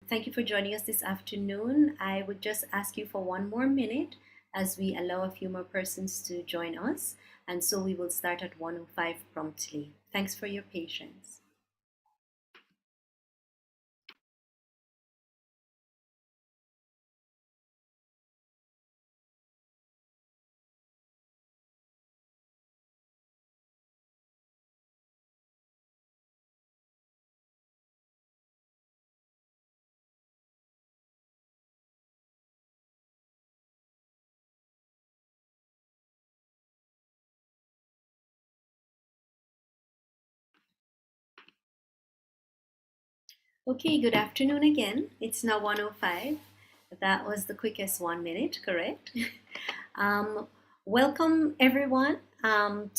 Thank you for joining us this afternoon. I would just ask you for one more minute as we allow a few more persons to join us. And so we will start at 1:05 promptly. Thanks for your patience. Okay, good afternoon again. It's now 1:05. That was the quickest 1 minute, correct? um, Welcome everyone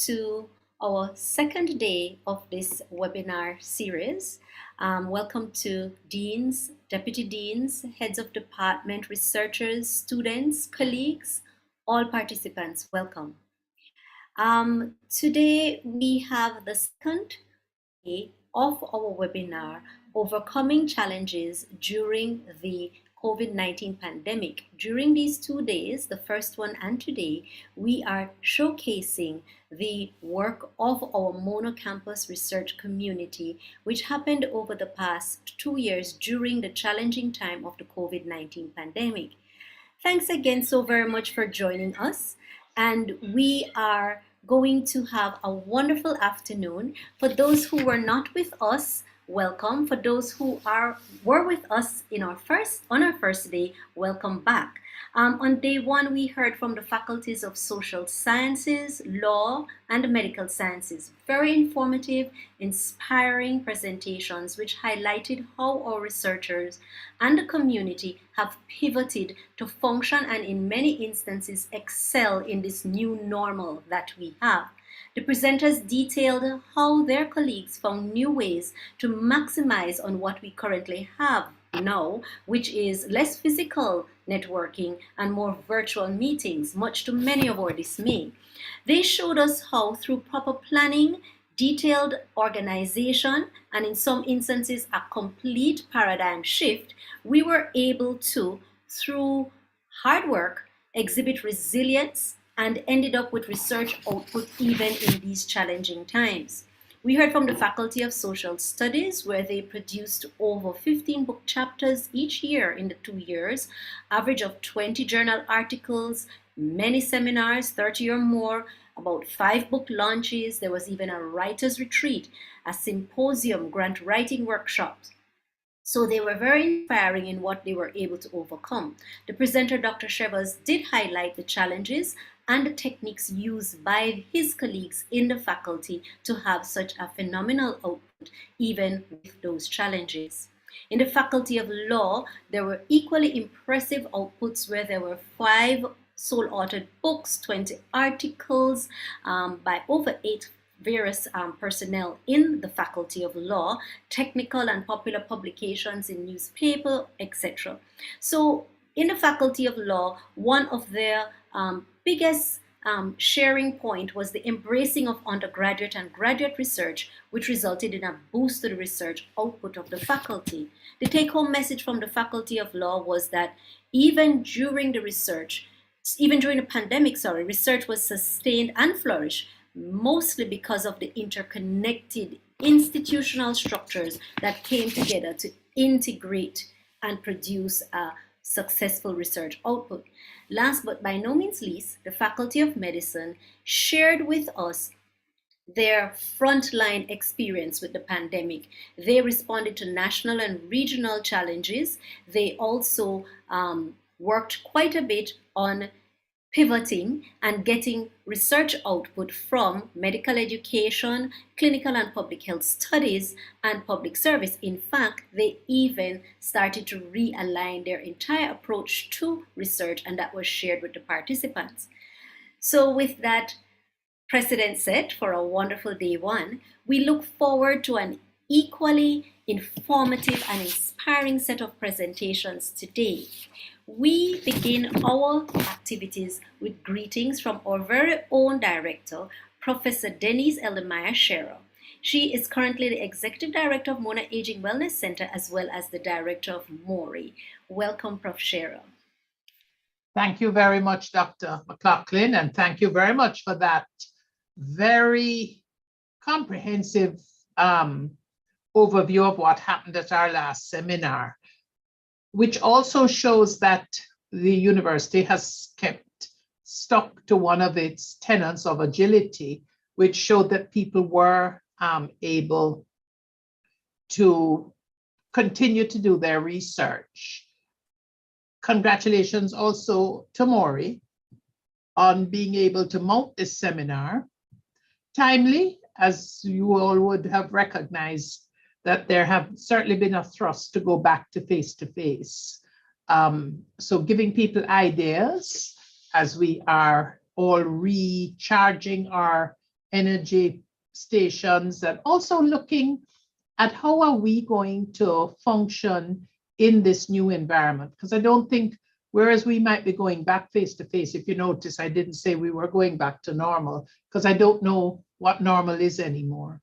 to our second day of this webinar series. Welcome to deans, deputy deans, heads of department, researchers, students, colleagues, all participants. Welcome. Today we have the second of our webinar, Overcoming Challenges During the COVID-19 Pandemic. During these 2 days, the first one and today, we are showcasing the work of our Mona campus research community, which happened over the past 2 years during the challenging time of the COVID-19 pandemic. Thanks again so very much for joining us. And we are going to have a wonderful afternoon. For those who were not with us, welcome. For those who were with us on our first day, welcome back. On day one, we heard from the faculties of social sciences, law, and medical sciences. Very informative, inspiring presentations which highlighted how our researchers and the community have pivoted to function and in many instances excel in this new normal that we have. The presenters detailed how their colleagues found new ways to maximize on what we currently have now, which is less physical networking and more virtual meetings, much to many of our dismay. They showed us how through proper planning, detailed organization, and in some instances a complete paradigm shift, we were able to, through hard work, exhibit resilience and ended up with research output even in these challenging times. We heard from the Faculty of Social Studies, where they produced over 15 book chapters each year in the 2 years, average of 20 journal articles, many seminars, 30 or more, about 5 book launches. There was even a writer's retreat, a symposium, grant writing workshops. So they were very inspiring in what they were able to overcome. The presenter, Dr. Shevers, did highlight the challenges and the techniques used by his colleagues in the faculty to have such a phenomenal output, even with those challenges. In the Faculty of Law, there were equally impressive outputs where there were 5 sole-authored books, 20 articles by over 8 various personnel in the Faculty of Law, technical and popular publications in newspaper, etc. So in the Faculty of Law, one of their biggest sharing point was the embracing of undergraduate and graduate research, which resulted in a boost to the research output of the faculty. The take-home message from the Faculty of Law was that even during the pandemic, research was sustained and flourished, mostly because of the interconnected institutional structures that came together to integrate and produce a successful research output. Last but by no means least, the Faculty of Medicine shared with us their frontline experience with the pandemic. They responded to national and regional challenges. They also worked quite a bit on pivoting and getting research output from medical education, clinical and public health studies, and public service. In fact, they even started to realign their entire approach to research, and that was shared with the participants. So with that precedent set for a wonderful day one, we look forward to an equally informative and inspiring set of presentations today. We begin our activities with greetings from our very own director, Professor Denise Elimaya Shearer. She is currently the Executive Director of Mona Aging Wellness Center as well as the Director of MORI. Welcome, Prof. Shearer. Thank you very much, Dr. Mclaughlin, and thank you very much for that very comprehensive overview of what happened at our last seminar, which also shows that the university has kept stuck to one of its tenets of agility, which showed that people were able to continue to do their research. Congratulations also to MORI on being able to mount this seminar timely, as you all would have recognized that there have certainly been a thrust to go back to face-to-face. So giving people ideas as we are all recharging our energy stations, and also looking at how are we going to function in this new environment. Because I don't think, whereas we might be going back face-to-face, if you notice, I didn't say we were going back to normal, because I don't know what normal is anymore.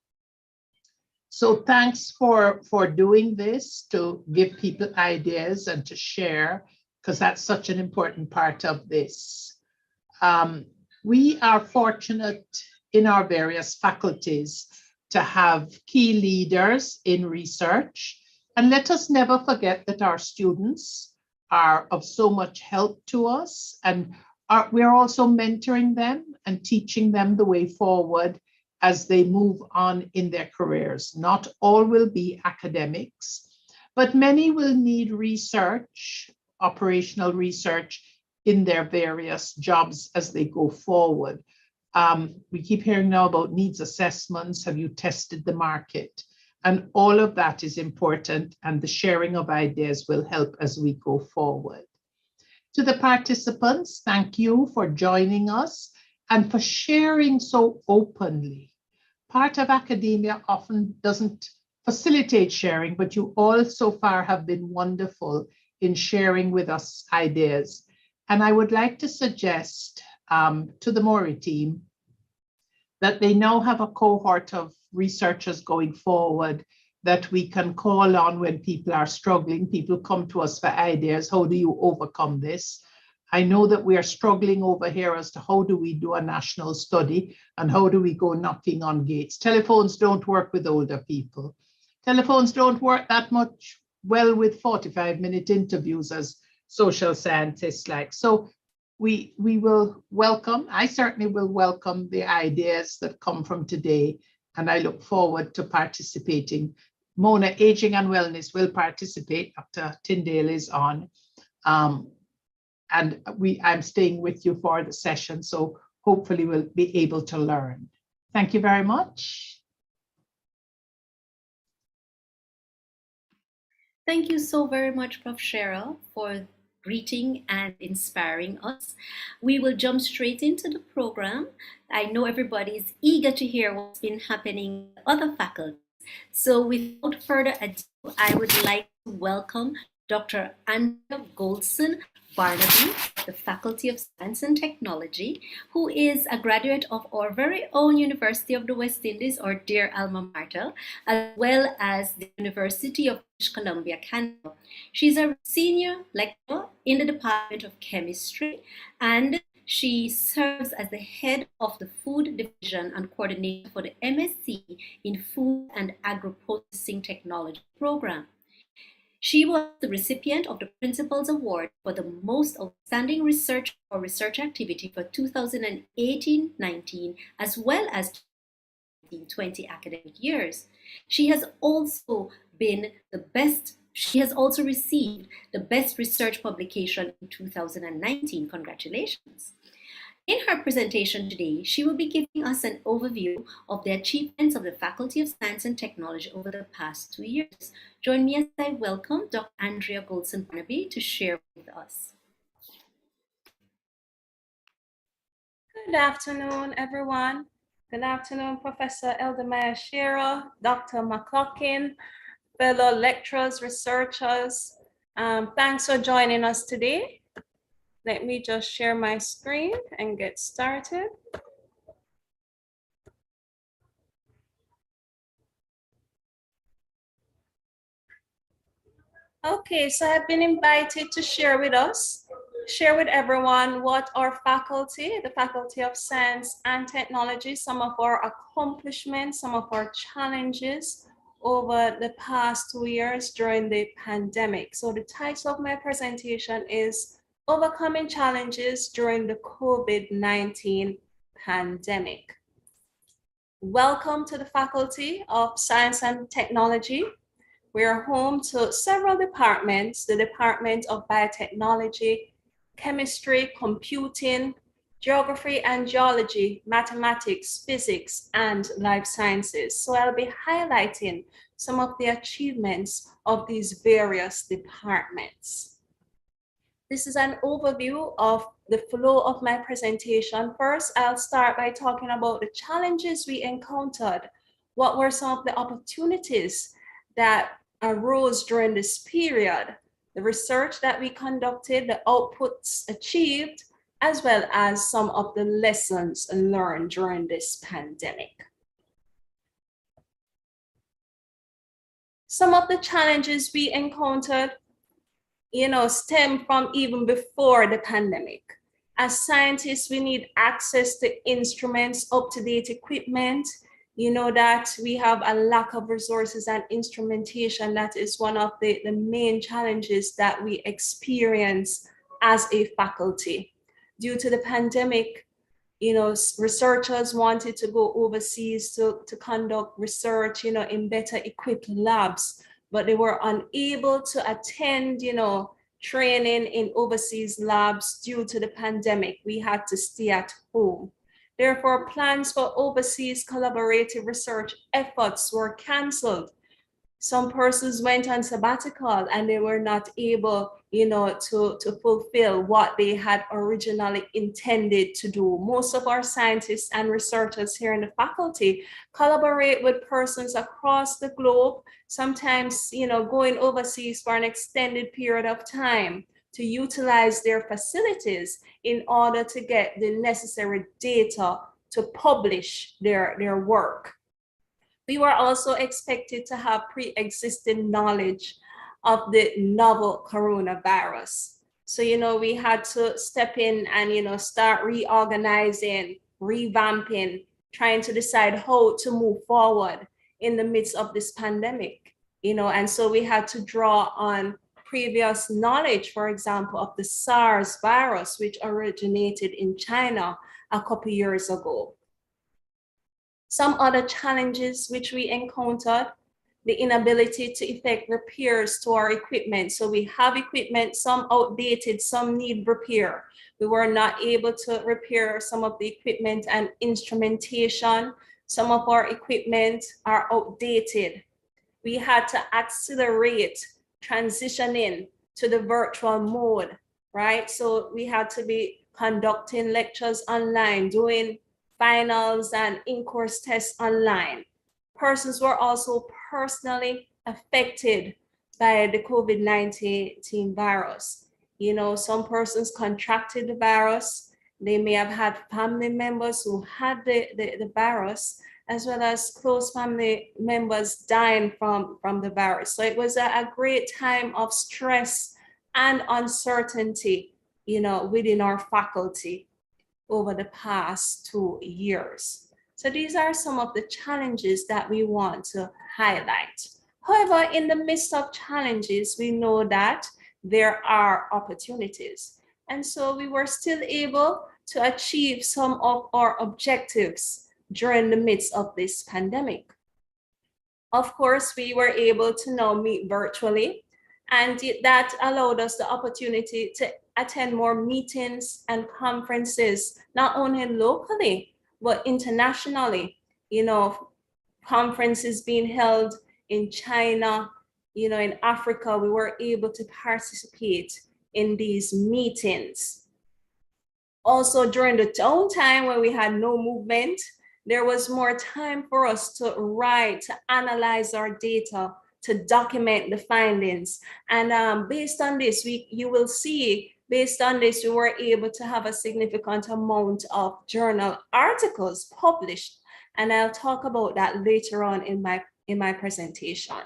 So thanks for doing this, to give people ideas and to share, because that's such an important part of this. We are fortunate in our various faculties to have key leaders in research. And let us never forget that our students are of so much help to us, and we're also mentoring them and teaching them the way forward as they move on in their careers. Not all will be academics, but many will need research, operational research in their various jobs as they go forward. We keep hearing now about needs assessments. Have you tested the market? And all of that is important, and the sharing of ideas will help as we go forward. To the participants, thank you for joining us and for sharing so openly. Part of academia often doesn't facilitate sharing, but you all so far have been wonderful in sharing with us ideas. And I would like to suggest to the MORI team that they now have a cohort of researchers going forward that we can call on when people are struggling. People come to us for ideas. How do you overcome this? I know that we are struggling over here as to how do we do a national study and how do we go knocking on gates. Telephones don't work with older people. Telephones don't work that much well with 45-minute interviews, as social scientists like. So we will welcome, I certainly will welcome the ideas that come from today, and I look forward to participating. Mona Aging and Wellness will participate. Dr. Tyndale is on. And I'm staying with you for the session, so hopefully we'll be able to learn. Thank you very much. Thank you so very much, Prof. Shearer, for greeting and inspiring us. We will jump straight into the program. I know everybody is eager to hear what's been happening in other faculties. So without further ado, I would like to welcome Dr. Andrea Goldson Barnaby, the Faculty of Science and Technology, who is a graduate of our very own University of the West Indies, or dear alma mater, as well as the University of British Columbia, Canada. She's a senior lecturer in the Department of Chemistry, and she serves as the head of the Food Division and coordinator for the MSc in Food and Agro-Processing Technology program. She was the recipient of the Principal's Award for the Most Outstanding Research or Research Activity for 2018-19, as well as 2020 academic years. She has also received the Best Research Publication in 2019. Congratulations. In her presentation today, she will be giving us an overview of the achievements of the Faculty of Science and Technology over the past 2 years. Join me as I welcome Dr. Andrea Goldson-Barnaby to share with us. Good afternoon, everyone. Good afternoon, Professor Eldemire Shearer, Dr. Mclaughlin, fellow lecturers, researchers. Thanks for joining us today. Let me just share my screen and get started. Okay, so I've been invited to share with everyone what our faculty, the Faculty of Science and Technology, some of our accomplishments, some of our challenges over the past 2 years during the pandemic. So the title of my presentation is Overcoming Challenges During the COVID-19 Pandemic. Welcome to the Faculty of Science and Technology. We are home to several departments: the Department of Biotechnology, Chemistry, Computing, Geography and Geology, Mathematics, Physics, and Life Sciences. So I'll be highlighting some of the achievements of these various departments. This is an overview of the flow of my presentation. First, I'll start by talking about the challenges we encountered. What were some of the opportunities that arose during this period? The research that we conducted, the outputs achieved, as well as some of the lessons learned during this pandemic. Some of the challenges we encountered stem from even before the pandemic. As scientists, we need access to instruments, up-to-date equipment. You know that we have a lack of resources and instrumentation. That is one of the main challenges that we experience as a faculty. Due to the pandemic, researchers wanted to go overseas to conduct research, in better equipped labs, but they were unable to attend, training in overseas labs due to the pandemic. We had to stay at home. Therefore, plans for overseas collaborative research efforts were canceled. Some persons went on sabbatical and they were not able, to fulfill what they had originally intended to do. Most of our scientists and researchers here in the faculty collaborate with persons across the globe, sometimes, going overseas for an extended period of time to utilize their facilities in order to get the necessary data to publish their work. We were also expected to have pre-existing knowledge of the novel coronavirus. So, we had to step in and, start reorganizing, revamping, trying to decide how to move forward in the midst of this pandemic, and so we had to draw on previous knowledge, for example, of the SARS virus, which originated in China a couple years ago. Some other challenges which we encountered: the inability to effect repairs to our equipment. So we have equipment, some outdated, some need repair. We were not able to repair some of the equipment and instrumentation. Some of our equipment are outdated. We had to accelerate transitioning to the virtual mode, right? So we had to be conducting lectures online, doing finals and in-course tests online. Persons were also personally affected by the COVID-19 virus. Some persons contracted the virus. They may have had family members who had the virus, as well as close family members dying from the virus. So it was a great time of stress and uncertainty, within our faculty over the past 2 years. So these are some of the challenges that we want to highlight. However, in the midst of challenges, we know that there are opportunities. And so we were still able to achieve some of our objectives during the midst of this pandemic. Of course, we were able to now meet virtually, and that allowed us the opportunity to attend more meetings and conferences, not only locally, but internationally. Conferences being held in China, in Africa. We were able to participate in these meetings. Also, during the downtime when we had no movement, there was more time for us to write, to analyze our data, to document the findings. And based on this, you will see, based on this, we were able to have a significant amount of journal articles published. And I'll talk about that later on in my presentation.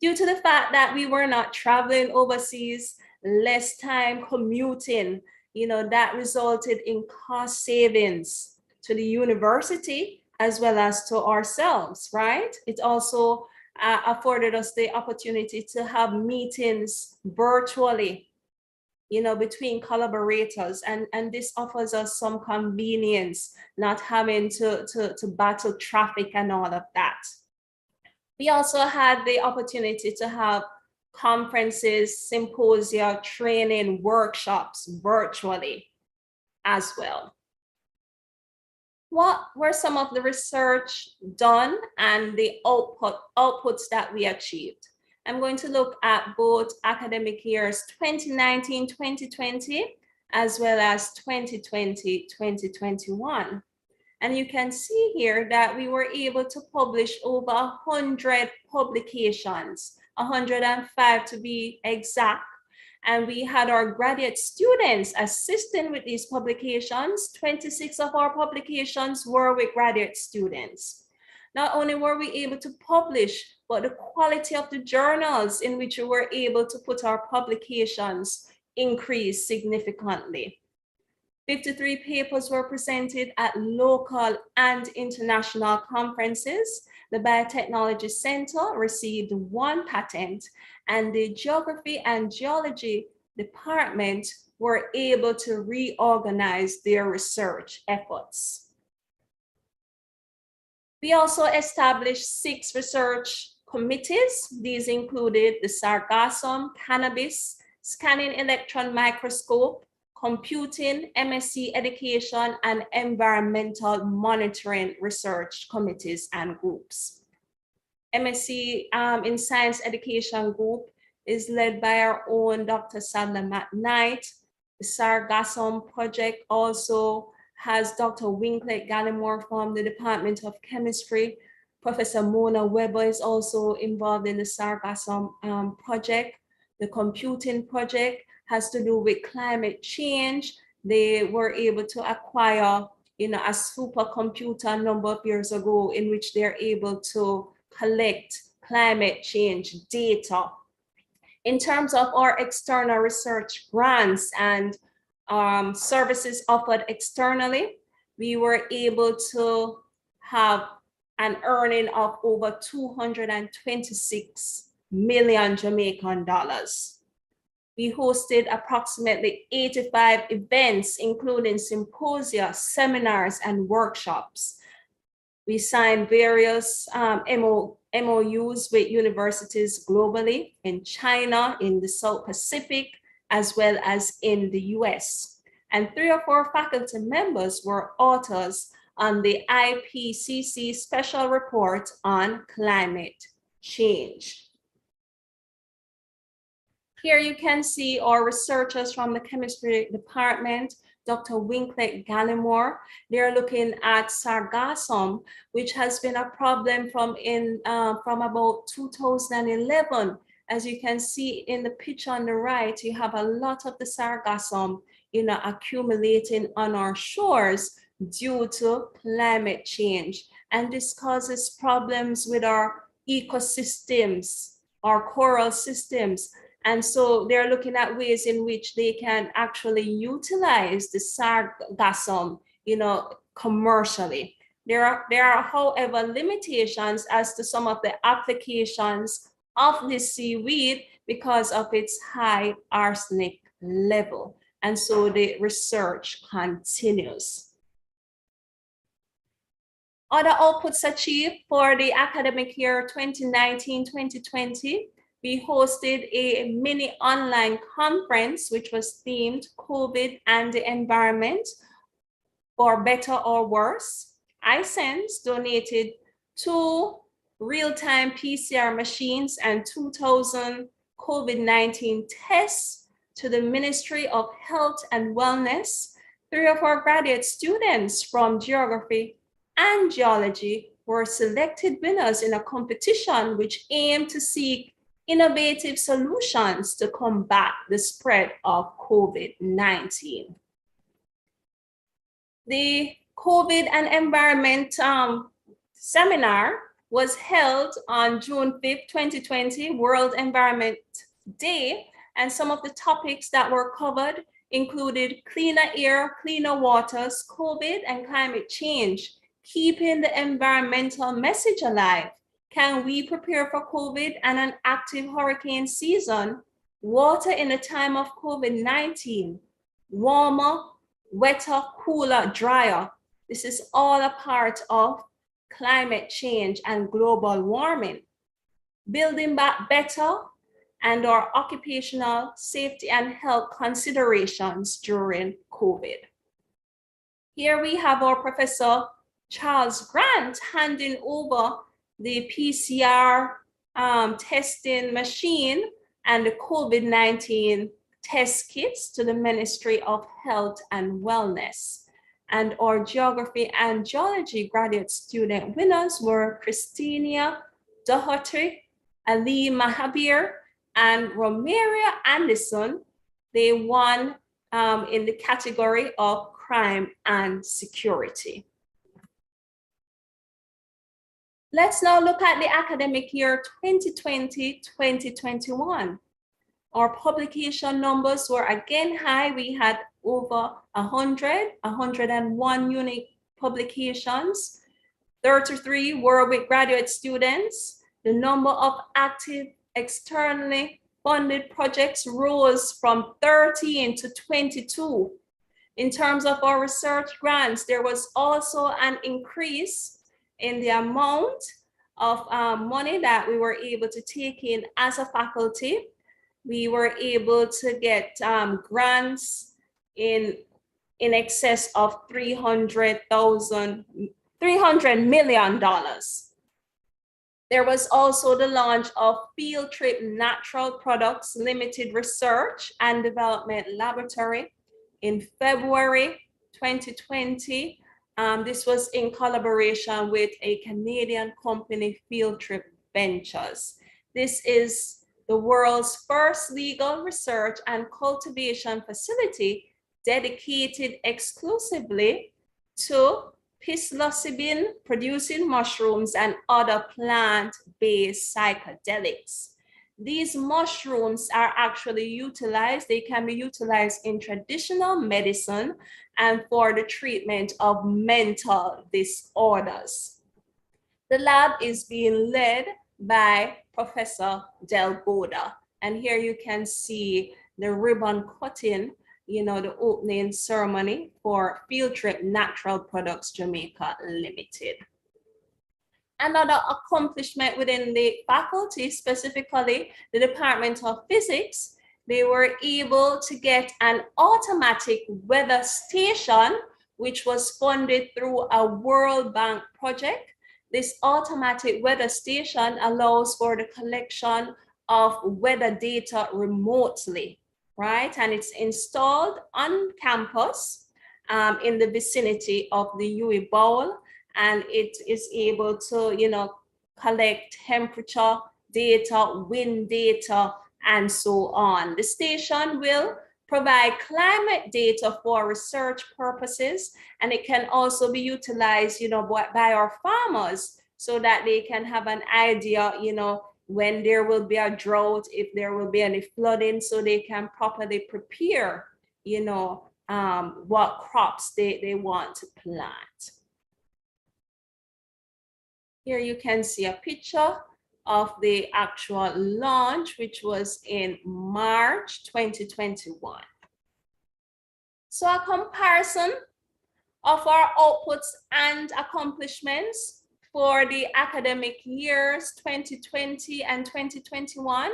Due to the fact that we were not traveling overseas, less time commuting, that resulted in cost savings to the university as well as to ourselves, right? It also afforded us the opportunity to have meetings virtually, between collaborators, and this offers us some convenience, not having to battle traffic and all of that. We also had the opportunity to have conferences, symposia, training, workshops virtually as well. What were some of the research done and the outputs that we achieved? I'm going to look at both academic years 2019-2020 as well as 2020-2021. And you can see here that we were able to publish over 100 publications, 105 to be exact. And we had our graduate students assisting with these publications. 26 of our publications were with graduate students. Not only were we able to publish, but the quality of the journals in which we were able to put our publications increased significantly. 53 papers were presented at local and international conferences. The Biotechnology Center received 1 patent, and the Geography and Geology Department were able to reorganize their research efforts. We also established 6 research committees. These included the sargassum, cannabis, scanning electron microscope, computing, MSc education, and environmental monitoring research committees and groups. MSc in Science Education Group is led by our own Dr. Sadler McKnight. The Sargassum project also has Dr. Winklet Gallimore from the Department of Chemistry. Professor Mona Weber is also involved in the Sargassum project. The computing project has to do with climate change. They were able to acquire, a supercomputer a number of years ago in which they're able to collect climate change data. In terms of our external research grants and services offered externally, we were able to have an earning of over 226 million Jamaican dollars. We hosted approximately 85 events, including symposia, seminars, and workshops. We signed various MOUs with universities globally, in China, in the South Pacific, as well as in the US. And 3 or 4 faculty members were authors on the IPCC Special Report on Climate Change. Here you can see our researchers from the chemistry department, Dr. Winklet Gallimore. They're looking at sargassum, which has been a problem from about 2011. As you can see in the picture on the right, you have a lot of the sargassum, accumulating on our shores due to climate change. And this causes problems with our ecosystems, our coral systems. And so they're looking at ways in which they can actually utilize the sargassum, commercially. There are, however, limitations as to some of the applications of this seaweed because of its high arsenic level. And so the research continues. Other outputs achieved for the academic year 2019-2020, we hosted a mini online conference, which was themed COVID and the environment, for better or worse. iSense donated 2 real-time PCR machines and 2,000 COVID-19 tests to the Ministry of Health and Wellness. 3 of our graduate students from geography and geology were selected winners in a competition which aimed to seek innovative solutions to combat the spread of COVID-19. The COVID and Environment seminar was held on June 5th, 2020, World Environment Day, and some of the topics that were covered included cleaner air, cleaner waters, COVID and climate change, keeping the environmental message alive. Can we prepare for COVID and an active hurricane season? Water in the time of COVID-19, warmer, wetter, cooler, drier. This is all a part of climate change and global warming. Building back better and our occupational safety and health considerations during COVID. Here we have our Professor Charles Grant handing over the PCR testing machine and the COVID-19 test kits to the Ministry of Health and Wellness. And our geography and geology graduate student winners were Christina Doherty, Ali Mahabir, and Romeria Anderson. They won in the category of crime and security. Let's now look at the academic year 2020-2021. Our publication numbers were again high. We had over 101 unique publications. 33 were with graduate students. The number of active externally funded projects rose from 13 to 22. In terms of our research grants, there was also an increase in the amount of money that we were able to take in as a faculty. We were able to get grants in excess of $300 million. There was also the launch of Field Trip Natural Products Limited Research and Development Laboratory in February 2020. This was in collaboration with a Canadian company, Field Trip Ventures. This is the world's first legal research and cultivation facility dedicated exclusively to psilocybin producing mushrooms and other plant-based psychedelics. These mushrooms are actually utilized, they can be utilized in traditional medicine and for the treatment of mental disorders. The lab is being led by Professor Delgoda. And here you can see the ribbon cutting, the opening ceremony for Field Trip Natural Products Jamaica Limited. Another accomplishment within the faculty, specifically the Department of Physics, they were able to get an automatic weather station, which was funded through a World Bank project. This automatic weather station allows for the collection of weather data remotely, right? And it's installed on campus in the vicinity of the UE Bowl, and it is able to, collect temperature data, wind data, and so on. The station will provide climate data for research purposes, and it can also be utilized, by our farmers so that they can have an idea, when there will be a drought, if there will be any flooding, so they can properly prepare, what crops they want to plant. Here you can see a picture of the actual launch, which was in March 2021. So a comparison of our outputs and accomplishments for the academic years 2020 and 2021.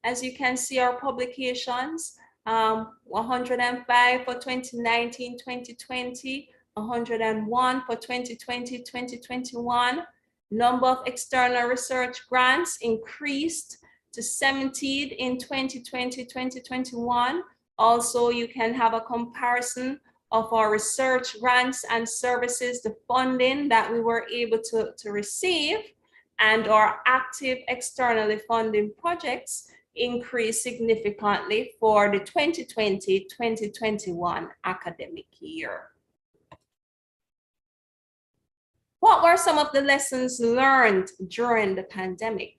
As you can see, our publications, 105 for 2019-2020, 101 for 2020-2021. Number of external research grants increased to 17 in 2020-2021. Also, you can have a comparison of our research grants and services, the funding that we were able to receive, and our active externally funding projects increased significantly for the 2020-2021 academic year. what were some of the lessons learned during the pandemic?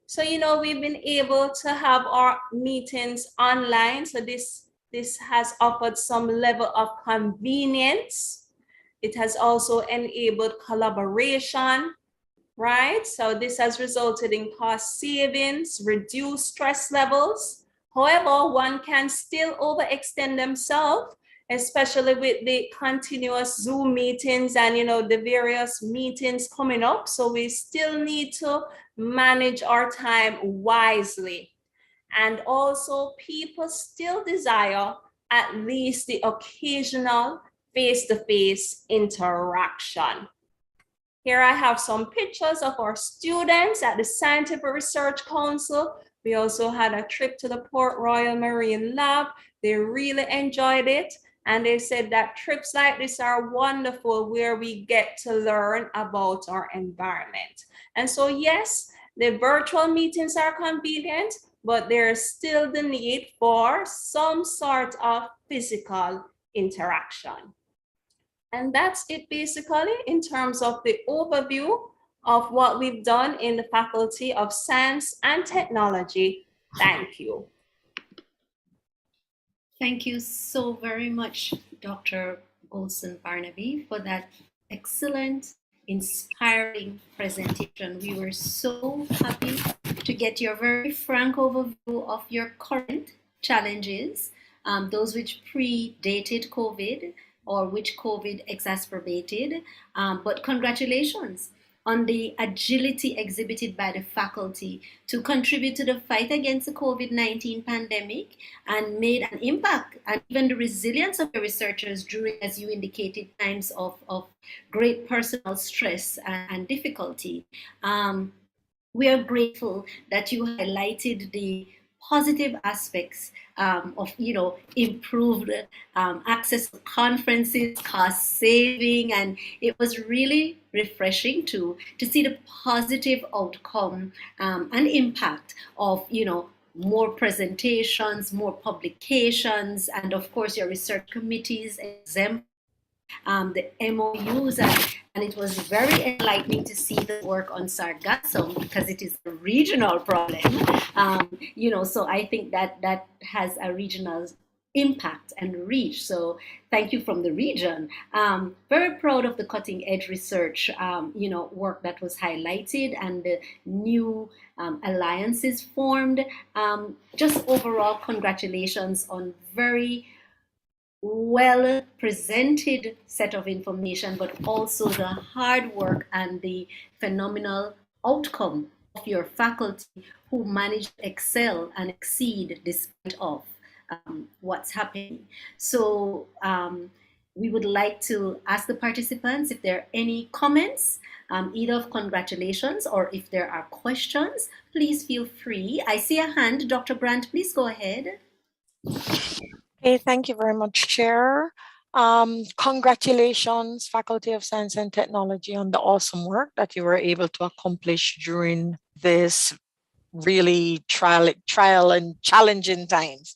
So, we've been able to have our meetings online. So this has offered some level of convenience. It has also enabled collaboration, right? So this has resulted in cost savings, reduced stress levels. However, one can still overextend themselves, especially with the continuous Zoom meetings and the various meetings coming up. So we still need to manage our time wisely. And also, people still desire at least the occasional face-to-face interaction. Here I have some pictures of our students at the Scientific Research Council. We also had a trip to the Port Royal Marine Lab. They really enjoyed it. And they said that trips like this are wonderful, where we get to learn about our environment. And so, yes, the virtual meetings are convenient, but there's still the need for some sort of physical interaction. And that's it basically in terms of the overview of what we've done in the Faculty of Science and Technology. Thank you. Thank you so very much, Dr. Golson Barnaby, for that excellent, inspiring presentation. We were so happy to get your very frank overview of your current challenges, those which predated COVID or which COVID exacerbated. But congratulations on the agility exhibited by the faculty to contribute to the fight against the COVID-19 pandemic and made an impact, and even the resilience of the researchers during, as you indicated, times of great personal stress and difficulty. We are grateful that you highlighted the positive aspects of improved access to conferences, cost saving, and it was really refreshing to see the positive outcome and impact of more presentations, more publications, and of course your research committees exempt the MOUs, and it was very enlightening to see the work on sargassum because it is a regional problem. So I think that has a regional impact and reach. So thank you from the region. Very proud of the cutting edge research, work that was highlighted and the new alliances formed. Just overall, congratulations on very well presented set of information, but also the hard work and the phenomenal outcome of your faculty who managed to excel and exceed despite of what's happening. So we would like to ask the participants if there are any comments, either of congratulations or if there are questions, please feel free. I see a hand. Dr. Grant, please go ahead. Okay, thank you very much, Chair. Congratulations, Faculty of Science and Technology, on the awesome work that you were able to accomplish during this really trial and challenging times.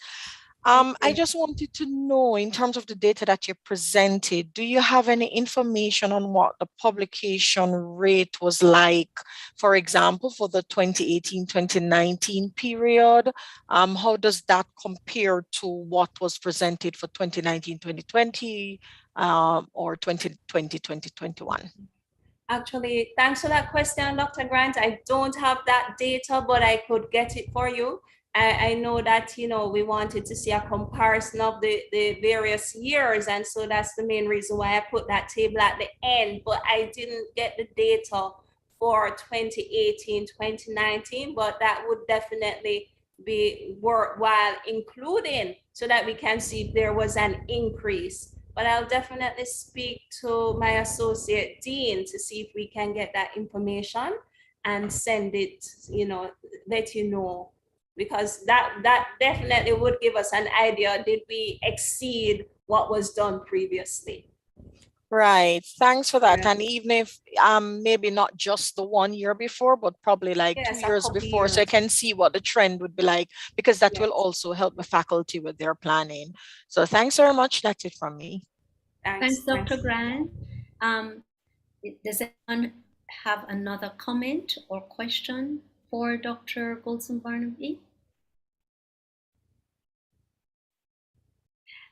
I just wanted to know, in terms of the data that you presented, do you have any information on what the publication rate was like, for example, for the 2018-2019 period? How does that compare to what was presented for 2019-2020 or 2020-2021? Actually, thanks for that question, Dr. Grant. I don't have that data, but I could get it for you. I know that, we wanted to see a comparison of the various years. And so that's the main reason why I put that table at the end. But I didn't get the data for 2018, 2019, but that would definitely be worthwhile including so that we can see if there was an increase. But I'll definitely speak to my associate dean to see if we can get that information and send it, let you know. Because that definitely would give us an idea, did we exceed what was done previously? Right, thanks for that. Yeah. And even if maybe not just the 1 year before, but probably like Yes, 2 years before, so I can see what the trend would be like, because that will also help the faculty with their planning. So thanks very much. That's it from me. Thanks, Dr. Grant. Does anyone have another comment or question for Dr. Goldson Barnaby?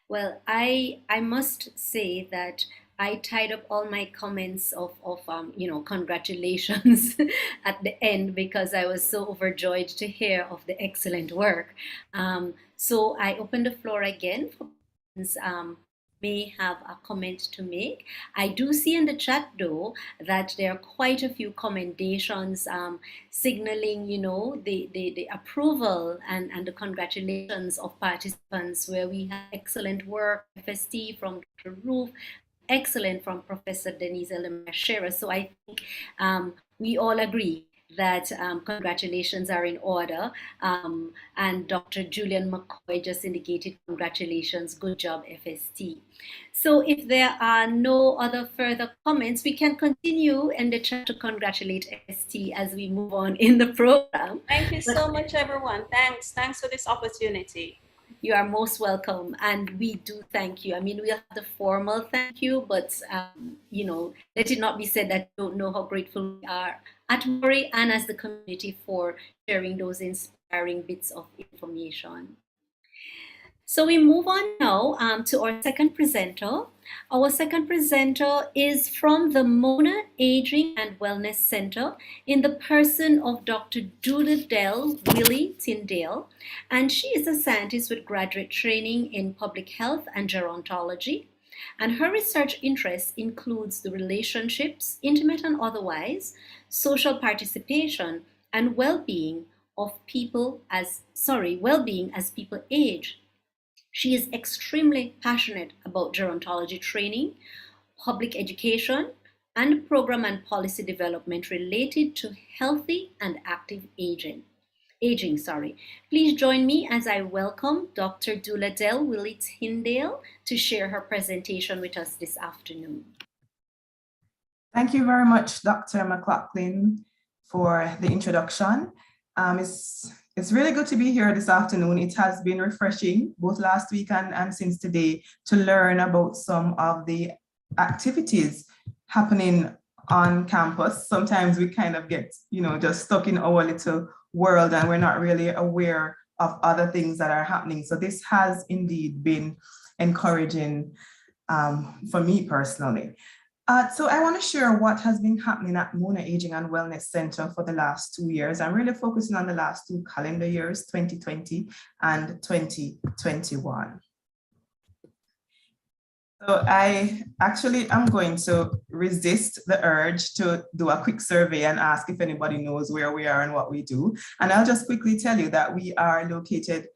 Well, I must say that I tied up all my comments of congratulations at the end because I was so overjoyed to hear of the excellent work. So I open the floor again for persons, may have a comment to make. I do see in the chat though that there are quite a few commendations signaling, the approval and the congratulations of participants where we have excellent work, FST from Dr. Roof, excellent from Professor Denise Elmer-Shearer. So I think we all agree that congratulations are in order. And Dr. Julian McCoy just indicated congratulations, good job FST. So if there are no other further comments, we can continue in the chat to congratulate FST as we move on in the program. Thank you so much, everyone. Thanks for this opportunity. You are most welcome, and we do thank you. I mean, we'll have the formal thank you, but let it not be said that you don't know how grateful we are at Murray and as the community for sharing those inspiring bits of information. So we move on now to our second presenter. Our second presenter is from the Mona Aging and Wellness Center in the person of Dr. Dula Willie Tyndale, and she is a scientist with graduate training in public health and gerontology. And her research interest includes the relationships, intimate and otherwise, social participation, and well-being as people age. She is extremely passionate about gerontology training, public education, and program and policy development related to healthy and active aging. Please join me as I welcome Dr. Dula Willie Tyndale to share her presentation with us this afternoon. Thank you very much, Dr. Mclaughlin, for the introduction. It's really good to be here this afternoon. It has been refreshing, both last week and since today, to learn about some of the activities happening on campus. Sometimes we kind of get, just stuck in our little world and we're not really aware of other things that are happening. So this has indeed been encouraging for me personally. So I want to share what has been happening at Mona Aging and Wellness Center for the last 2 years. I'm really focusing on the last 2 calendar years, 2020 and 2021. So I actually am going to resist the urge to do a quick survey and ask if anybody knows where we are and what we do. And I'll just quickly tell you that we are located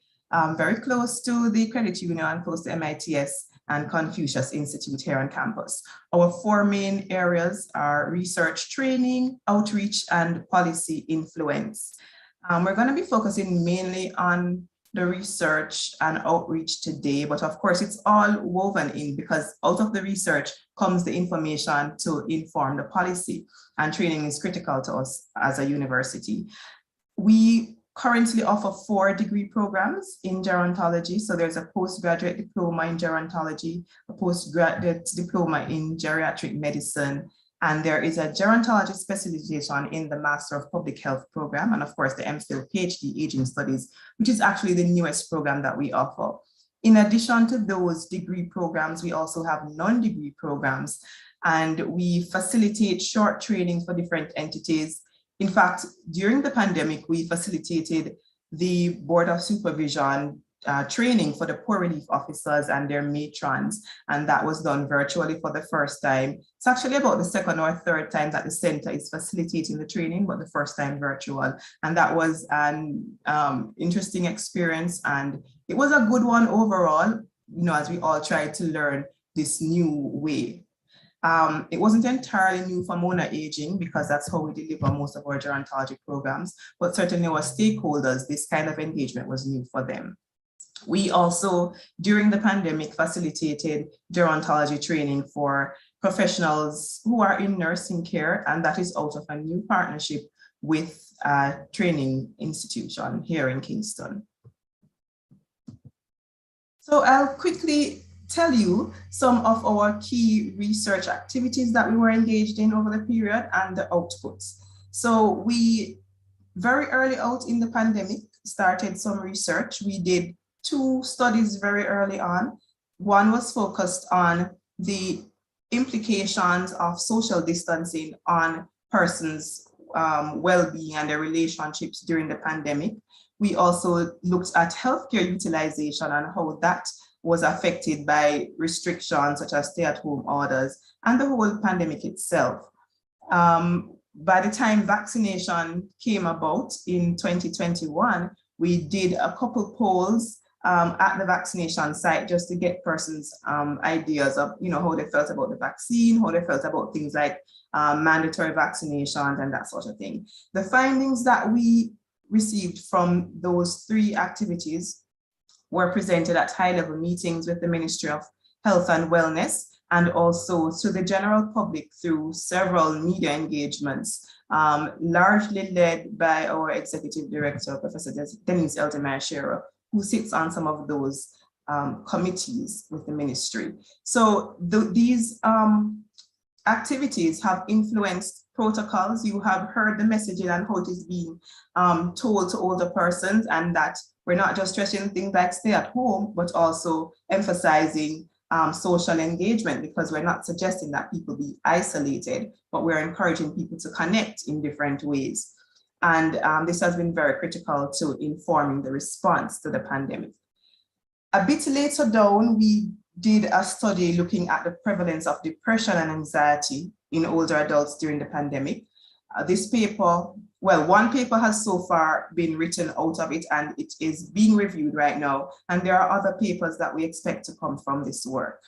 very close to the credit union and close to MITS and Confucius Institute here on campus. Our 4 main areas are research training, outreach, and policy influence. We're going to be focusing mainly on the research and outreach today, but of course it's all woven in because out of the research comes the information to inform the policy, and training is critical to us as a university. We currently offer 4 degree programs in gerontology. So there's a postgraduate diploma in gerontology, a postgraduate diploma in geriatric medicine, and there is a gerontology specialization in the Master of Public Health program, and of course the MPhil PhD Aging Studies, which is actually the newest program that we offer. In addition to those degree programs, we also have non-degree programs, and we facilitate short training for different entities. In fact, during the pandemic, we facilitated the Board of Supervision training for the poor relief officers and their matrons, and that was done virtually for the first time. It's actually about the 2nd or 3rd time that the center is facilitating the training, but the first time virtual. And that was an interesting experience, and it was a good one overall, as we all tried to learn this new way. It wasn't entirely new for Mona Aging because that's how we deliver most of our gerontology programs, but certainly our stakeholders, this kind of engagement was new for them. We also, during the pandemic, facilitated gerontology training for professionals who are in nursing care, and that is out of a new partnership with a training institution here in Kingston. So I'll quickly tell you some of our key research activities that we were engaged in over the period and the outputs. So we, very early out in the pandemic, started some research. We did 2 studies very early on. One was focused on the implications of social distancing on persons' well-being and their relationships during the pandemic. We also looked at healthcare utilization and how that was affected by restrictions such as stay-at-home orders and the whole pandemic itself. By the time vaccination came about in 2021, we did a couple polls at the vaccination site just to get persons' ideas of, how they felt about the vaccine, how they felt about things like mandatory vaccinations and that sort of thing. The findings that we received from those 3 activities were presented at high-level meetings with the Ministry of Health and Wellness, and also to the general public through several media engagements, largely led by our Executive Director, Professor Denise Eldemeyer-Shearer, who sits on some of those committees with the ministry. So these activities have influenced protocols. You have heard the messaging and how it is being told to older persons, and that we're not just stressing things like stay at home, but also emphasizing social engagement, because we're not suggesting that people be isolated, but we're encouraging people to connect in different ways. And this has been very critical to informing the response to the pandemic. A bit later down, we did a study looking at the prevalence of depression and anxiety in older adults during the pandemic. This paper, well, one paper has so far been written out of it, and it is being reviewed right now. And there are other papers that we expect to come from this work.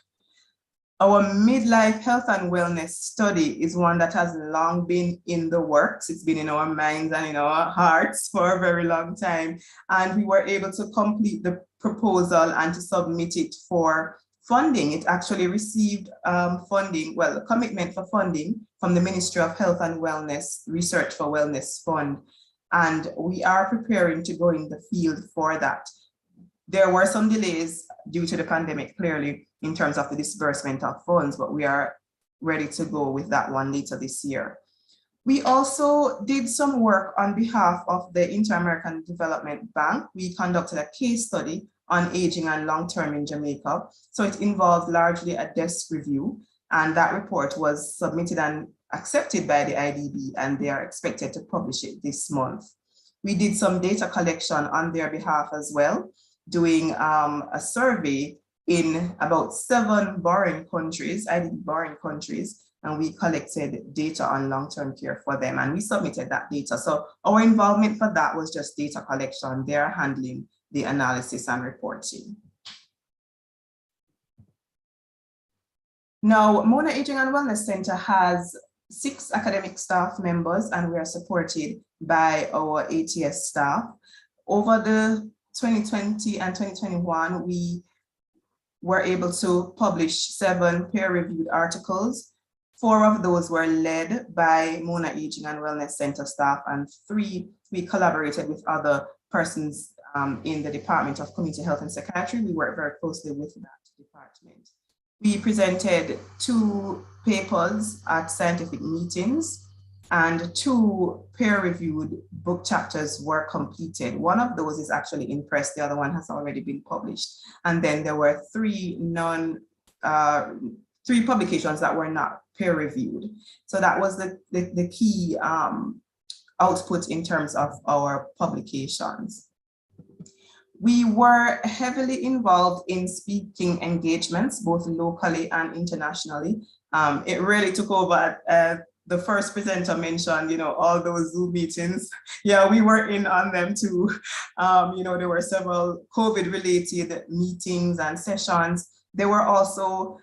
Our midlife health and wellness study is one that has long been in the works. It's been in our minds and in our hearts for a very long time. And we were able to complete the proposal and to submit it for funding. It actually received funding, well, a commitment for funding from the Ministry of Health and Wellness, Research for Wellness Fund. And we are preparing to go in the field for that. There were some delays due to the pandemic, clearly, in terms of the disbursement of funds, but we are ready to go with that one later this year. We also did some work on behalf of the Inter-American Development Bank. We conducted a case study on aging and long-term in Jamaica. So it involved largely a desk review, and that report was submitted and accepted by the IDB, and they are expected to publish it this month. We did some data collection on their behalf as well, doing a survey in about 7 borrowing countries, IDB borrowing countries, and we collected data on long-term care for them, and we submitted that data. So our involvement for that was just data collection. They're handling the analysis and reporting. Now, Mona Aging and Wellness Center has 6 academic staff members, and we are supported by our ATS staff. Over the 2020 and 2021, we were able to publish 7 peer-reviewed articles. 4 of those were led by Mona Aging and Wellness Center staff, and 3 we collaborated with other persons in the Department of Community Health and Psychiatry. We work very closely with that department. We presented 2 papers at scientific meetings, and 2 peer-reviewed book chapters were completed. One of those is actually in press, the other one has already been published. And then there were 3 publications that were not peer-reviewed. So that was the key output in terms of our publications. We were heavily involved in speaking engagements, both locally and internationally. It really took over. The first presenter mentioned, all those Zoom meetings. Yeah, we were in on them too. There were several COVID-related meetings and sessions. There were also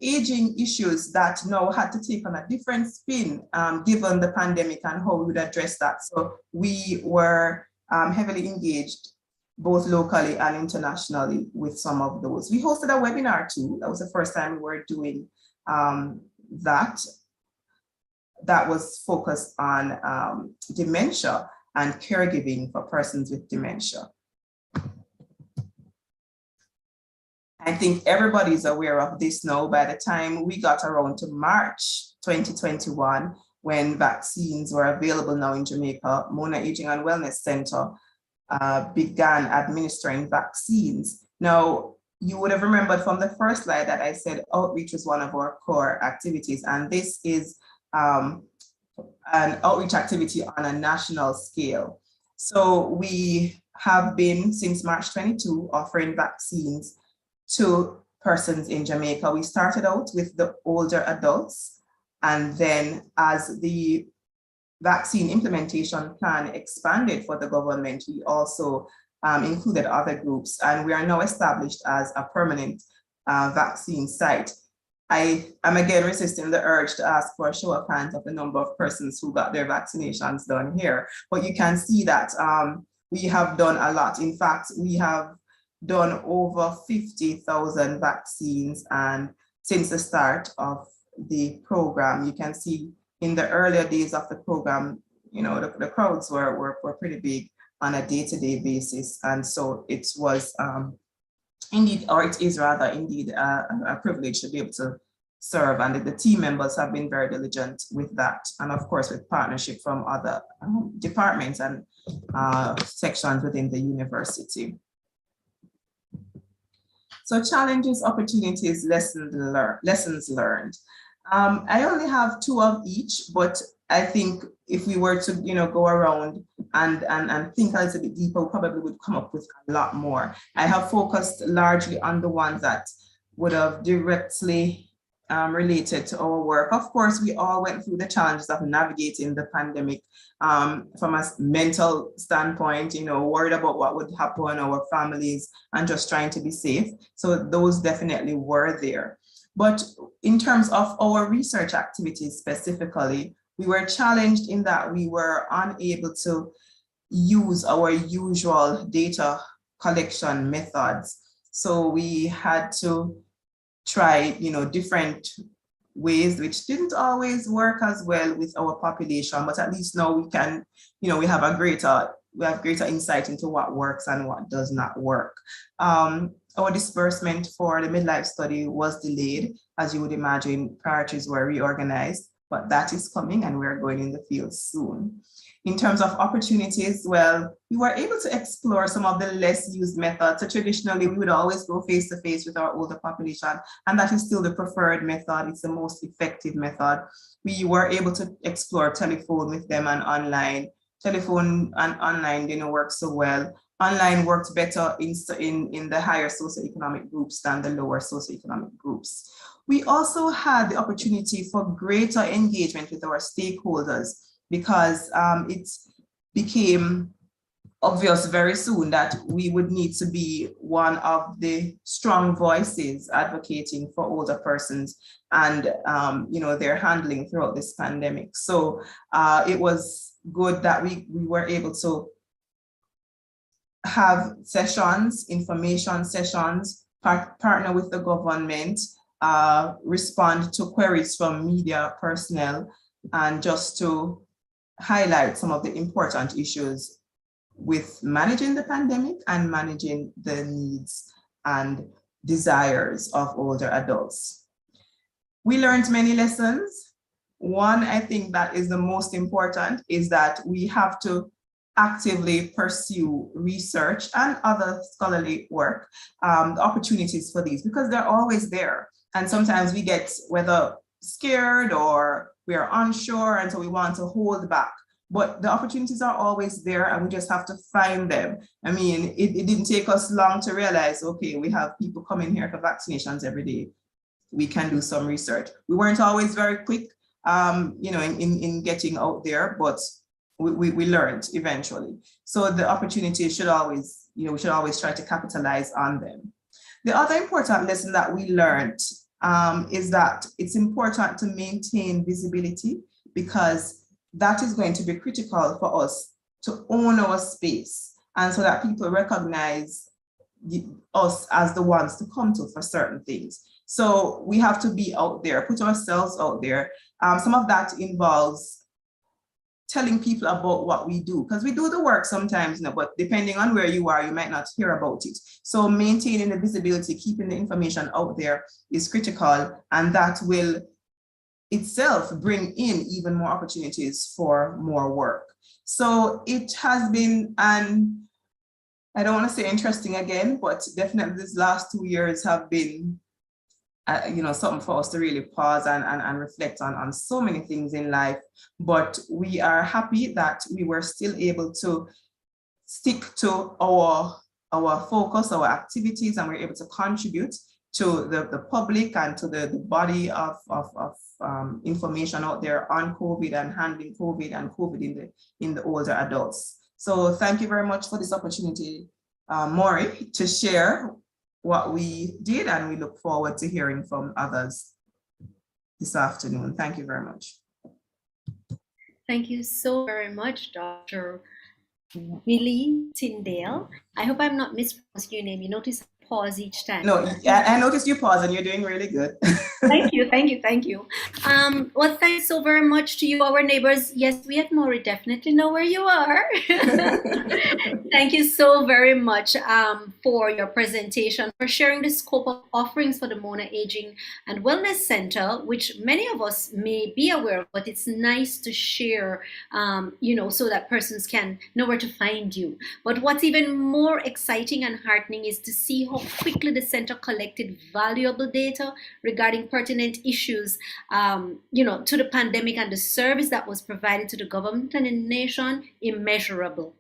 aging issues that now had to take on a different spin given the pandemic and how we would address that. So we were heavily engaged both locally and internationally with some of those. We hosted a webinar too. That was the first time we were doing that. That was focused on dementia and caregiving for persons with dementia. I think everybody's aware of this now. By the time we got around to March 2021, when vaccines were available now in Jamaica, Mona Aging and Wellness Center began administering vaccines. Now, you would have remembered from the first slide that I said outreach was one of our core activities, and this is an outreach activity on a national scale. So we have been, since March 22, offering vaccines to persons in Jamaica. We started out with the older adults, and then as the vaccine implementation plan expanded for the government, we also included other groups, and we are now established as a permanent vaccine site. I am again resisting the urge to ask for a show of hands of the number of persons who got their vaccinations done here, but you can see that we have done a lot. In fact, we have done over 50,000 vaccines, and since the start of the program, you can see in the earlier days of the program, you know, the crowds were pretty big on a day-to-day basis. And so it was indeed, or it is rather indeed a privilege to be able to serve. And the team members have been very diligent with that. And of course, with partnership from other departments and sections within the university. So challenges, opportunities, lessons learned. I only have 2 of each, but I think if we were to, you know, go around and think a little bit deeper, we probably would come up with a lot more. I have focused largely on the ones that would have directly related to our work. Of course, we all went through the challenges of navigating the pandemic from a mental standpoint, you know, worried about what would happen to our families and just trying to be safe. So those definitely were there. But in terms of our research activities specifically, we were challenged in that we were unable to use our usual data collection methods. So we had to try, you know, different ways, which didn't always work as well with our population, but at least now we can, you know, we have greater insight into what works and what does not work. Our disbursement for the midlife study was delayed. As you would imagine, priorities were reorganized, but that is coming and we're going in the field soon. In terms of opportunities, well, we were able to explore some of the less used methods. So traditionally, we would always go face-to-face with our older population, and that is still the preferred method. It's the most effective method. We were able to explore telephone with them and online. Telephone and online didn't work so well. Online worked better in the higher socioeconomic groups than the lower socioeconomic groups. We also had the opportunity for greater engagement with our stakeholders, because it became obvious very soon that we would need to be one of the strong voices advocating for older persons and you know, their handling throughout this pandemic. So it was good that we were able to have sessions, information sessions, partner with the government, respond to queries from media personnel, and just to highlight some of the important issues with managing the pandemic and managing the needs and desires of older adults. We learned many lessons. One, I think that is the most important, is that we have to actively pursue research and other scholarly work, the opportunities for these, because they're always there. And sometimes we get whether scared or we are unsure, and so we want to hold back. But the opportunities are always there, and we just have to find them. I mean, it didn't take us long to realize, okay, we have people coming here for vaccinations every day. We can do some research. We weren't always very quick, you know, in getting out there, but we learned eventually. So the opportunities should always, you know, we should always try to capitalize on them. The other important lesson that we learned is that it's important to maintain visibility, because that is going to be critical for us to own our space, and so that people recognize us as the ones to come to for certain things. So we have to be out there, put ourselves out there. Some of that involves telling people about what we do, because we do the work sometimes, but depending on where you are, you might not hear about it. So maintaining the visibility, keeping the information out there is critical, and that will itself bring in even more opportunities for more work. So it has been an, I don't want to say interesting again, but definitely these last 2 years have been something for us to really pause and reflect on so many things in life. But we are happy that we were still able to stick to our focus, our activities, and we're able to contribute to the public and to the body of information out there on COVID and handling COVID and COVID in the older adults. So thank you very much for this opportunity, Maury, to share what we did, and we look forward to hearing from others this afternoon. Thank you very much. Thank you so very much, Dr. Willie Tyndale. I hope I'm not mispronouncing your name. You notice I pause each time. No, I noticed you pause, and you're doing really good. Thank you, thank you, thank you. Well, thanks so very much to you, our neighbors. Yes, we at Maury definitely know where you are. Thank you so very much for your presentation, for sharing the scope of offerings for the Mona Aging and Wellness Center, which many of us may be aware of, but it's nice to share, so that persons can know where to find you. But what's even more exciting and heartening is to see how quickly the center collected valuable data regarding pertinent issues, to the pandemic, and the service that was provided to the government and the nation, immeasurable.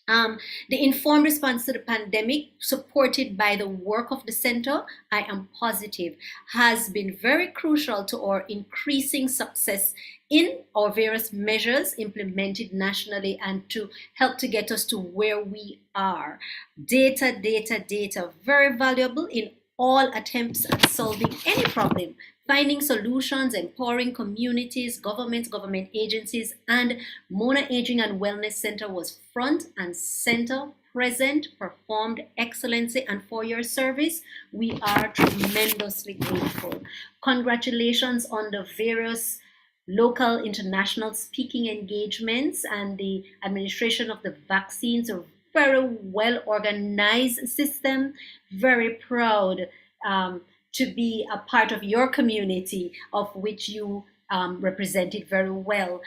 The informed response to the pandemic, supported by the work of the center, I am positive, has been very crucial to our increasing success in our various measures implemented nationally and to help to get us to where we are. Data, data, data, very valuable in all attempts at solving any problem, finding solutions, empowering communities, governments, government agencies, and Mona Aging and Wellness Center was front and center, present, performed excellency, and for your service, we are tremendously grateful. Congratulations on the various local, international speaking engagements and the administration of the vaccines, a very well organized system. Very proud to be a part of your community, of which you represented very well.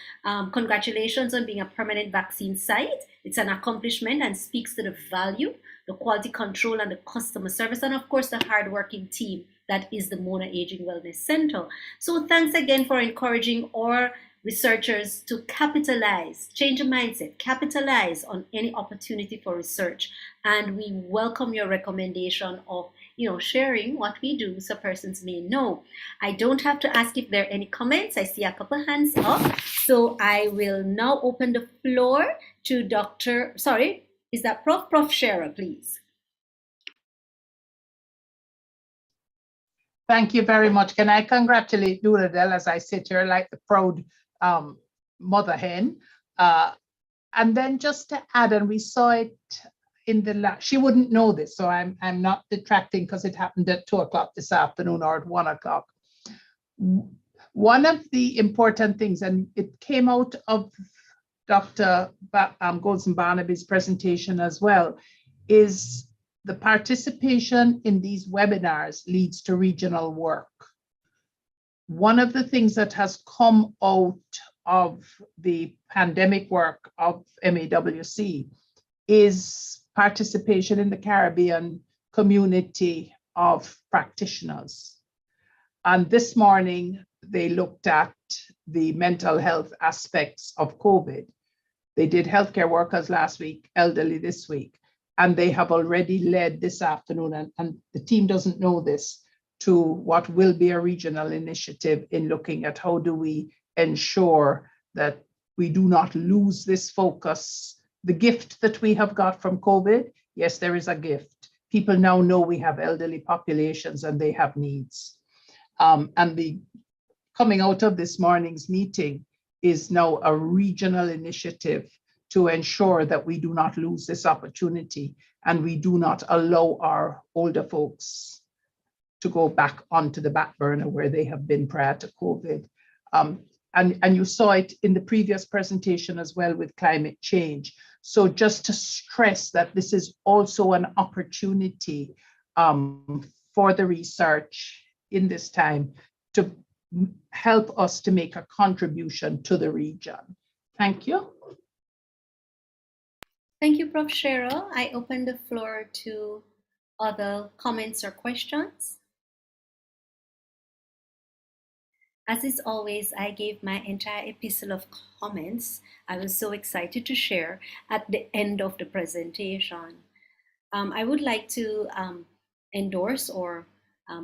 Congratulations on being a permanent vaccine site. It's an accomplishment and speaks to the value, the quality control, and the customer service, and of course the hardworking team that is the Mona Aging Wellness Center. So thanks again for encouraging our researchers to capitalize, change the mindset, capitalize on any opportunity for research. And we welcome your recommendation of sharing what we do so persons may know. I don't have to ask if there are any comments. I see a couple hands up. So I will now open the floor to Prof. Scherer, please. Thank you very much. Can I congratulate Duradel as I sit here like the proud mother hen? And then just to add, and we saw it in the she wouldn't know this, so I'm not detracting because it happened at 2 o'clock this afternoon or at 1 o'clock. One of the important things, and it came out of Dr. Goldston Barnaby's presentation as well, is the participation in these webinars leads to regional work. One of the things that has come out of the pandemic work of MAWC is participation in the Caribbean community of practitioners. And this morning, they looked at the mental health aspects of COVID. They did healthcare workers last week, elderly this week, and they have already led this afternoon, and the team doesn't know this, to what will be a regional initiative in looking at how do we ensure that we do not lose this focus. The gift that we have got from COVID, yes, there is a gift. People now know we have elderly populations and they have needs. And the coming out of this morning's meeting is now a regional initiative to ensure that we do not lose this opportunity and we do not allow our older folks to go back onto the back burner where they have been prior to COVID. and you saw it in the previous presentation as well with climate change. So just to stress that this is also an opportunity for the research in this time to help us to make a contribution to the region. Thank you. Thank you, Prof. Cheryl. I open the floor to other comments or questions. As is always, I gave my entire epistle of comments I was so excited to share at the end of the presentation. I would like to endorse or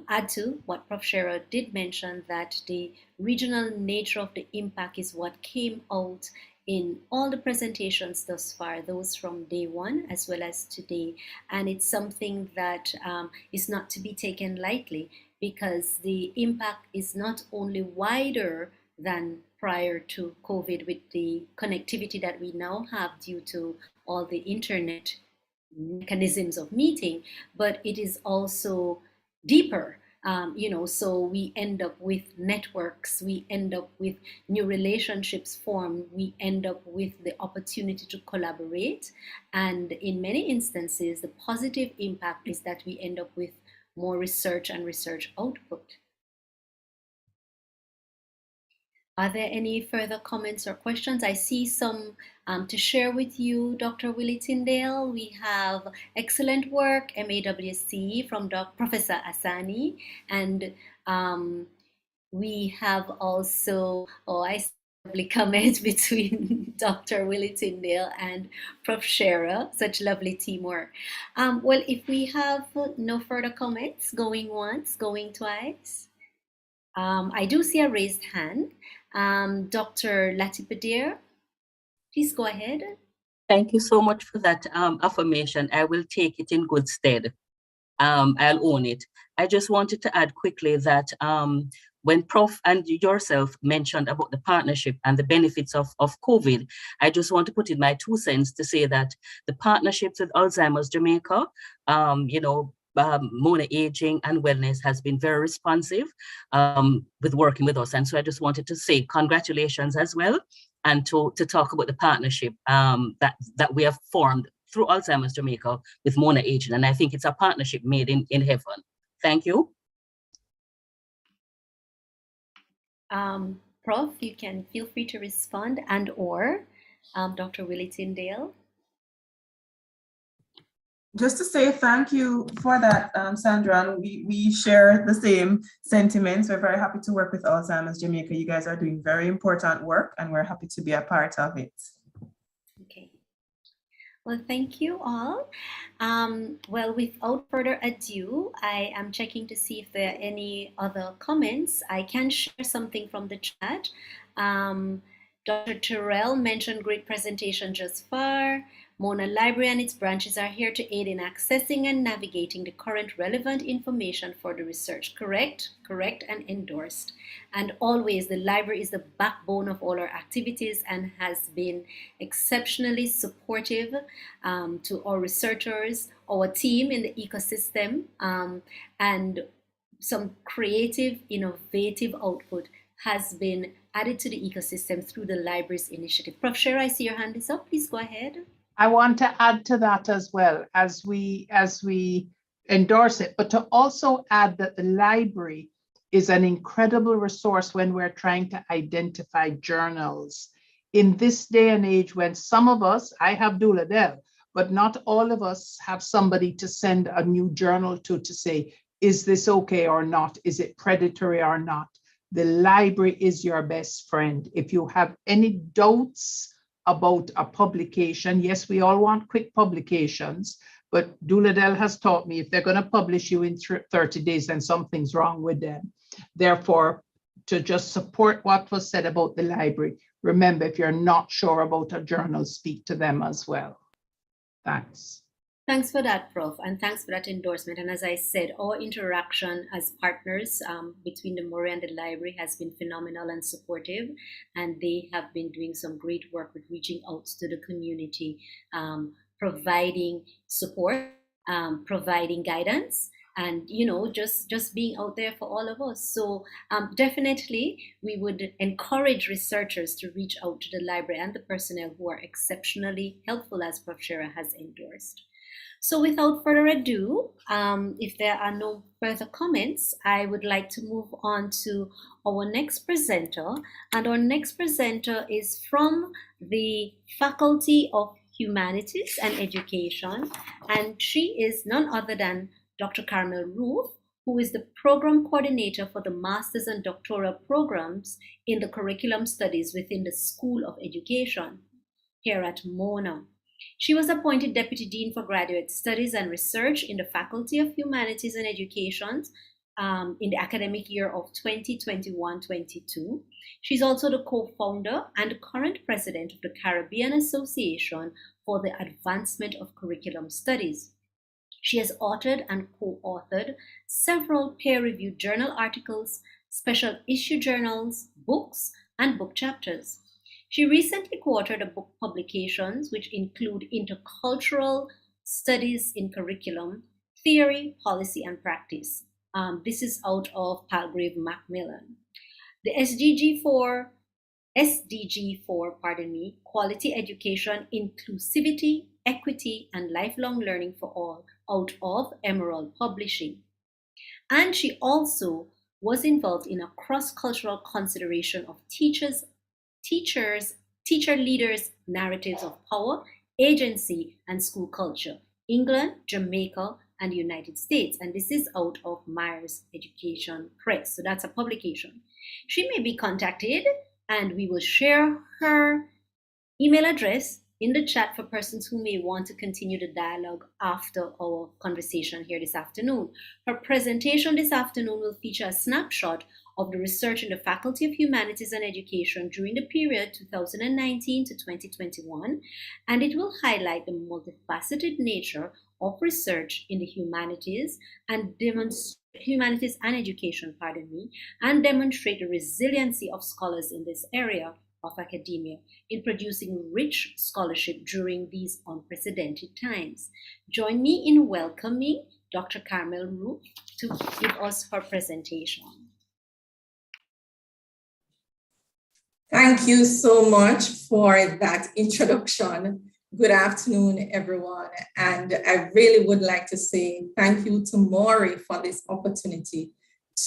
add to what Prof. Scherer did mention, that the regional nature of the impact is what came out in all the presentations thus far, those from day one as well as today. And it's something that is not to be taken lightly, because the impact is not only wider than prior to COVID with the connectivity that we now have due to all the internet mechanisms of meeting, but it is also deeper. So we end up with networks, we end up with new relationships formed, we end up with the opportunity to collaborate. And in many instances, the positive impact is that we end up with more research and research output. Are there any further comments or questions? I see some to share with you, Dr. Willie Tyndale. We have excellent work, MAWC, from Professor Asani. And we have also, I see a lovely comment between Dr. Willie Tyndale and Prof. Scherer, such lovely teamwork. Well, if we have no further comments, going once, going twice. I do see a raised hand. Dr. Latipadir, please go ahead. Thank you so much for that affirmation. I will take it in good stead. I'll own it. I just wanted to add quickly that when Prof and yourself mentioned about the partnership and the benefits of COVID, I just want to put in my 2 cents to say that the partnerships with Alzheimer's Jamaica, Mona Aging and Wellness has been very responsive with working with us. And so I just wanted to say congratulations as well, and to talk about the partnership that we have formed through Alzheimer's Jamaica with Mona Aging. And I think it's a partnership made in heaven. Thank you. Prof, you can feel free to respond, and or Dr. Willie Tyndale. Just to say thank you for that, Sandra. And we share the same sentiments. We're very happy to work with Alzheimer's Jamaica. You guys are doing very important work, and we're happy to be a part of it. Okay. Well, thank you all. Well, without further ado, I am checking to see if there are any other comments. I can share something from the chat. Dr. Terrell mentioned great presentation just far. Mona Library and its branches are here to aid in accessing and navigating the current relevant information for the research. Correct, and endorsed. And always, the library is the backbone of all our activities and has been exceptionally supportive to our researchers, our team in the ecosystem, and some creative, innovative output has been added to the ecosystem through the library's initiative. Prof. Scherer, I see your hand is up. Please go ahead. I want to add to that as well, as we endorse it, but to also add that the library is an incredible resource when we're trying to identify journals. In this day and age, when some of us, I have Doula Del, but not all of us have somebody to send a new journal to say, is this okay or not? Is it predatory or not? The library is your best friend. If you have any doubts about a publication, yes, we all want quick publications, but Doula Del has taught me if they're going to publish you in 30 days, then something's wrong with them. Therefore, to just support what was said about the library, remember, if you're not sure about a journal, speak to them as well. Thanks. Thanks for that, Prof, and thanks for that endorsement. And as I said, our interaction as partners between the Murray and the library has been phenomenal and supportive, and they have been doing some great work with reaching out to the community, providing support, providing guidance, and just being out there for all of us. So definitely we would encourage researchers to reach out to the library and the personnel who are exceptionally helpful, as Prof. Shira has endorsed. So without further ado, if there are no further comments, I would like to move on to our next presenter. And our next presenter is from the Faculty of Humanities and Education, and she is none other than Dr. Carmel Ruth, who is the program coordinator for the master's and doctoral programs in the curriculum studies within the School of Education here at Mona. She was appointed Deputy Dean for Graduate Studies and Research in the Faculty of Humanities and Education in the academic year of 2021-22. She's also the co-founder and current president of the Caribbean Association for the Advancement of Curriculum Studies. She has authored and co-authored several peer-reviewed journal articles, special issue journals, books, and book chapters. She recently co-authored a book publications which include Intercultural Studies in Curriculum, Theory, Policy, and Practice. This is out of Palgrave Macmillan. The SDG 4, Quality Education, Inclusivity, Equity, and Lifelong Learning for All, out of Emerald Publishing. And she also was involved in a cross-cultural consideration of teacher leaders' narratives of power, agency, and school culture, England, Jamaica, and the United States. And this is out of Myers Education Press. So that's a publication. She may be contacted, and we will share her email address in the chat for persons who may want to continue the dialogue after our conversation here this afternoon. Her presentation this afternoon will feature a snapshot of the research in the Faculty of Humanities and Education during the period 2019 to 2021, and it will highlight the multifaceted nature of research in the humanities and humanities and education, and demonstrate the resiliency of scholars in this area of academia in producing rich scholarship during these unprecedented times. Join me in welcoming Dr. Carmel Ruth to give us her presentation. Thank you so much for that introduction. Good afternoon, everyone. And I really would like to say thank you to Maury for this opportunity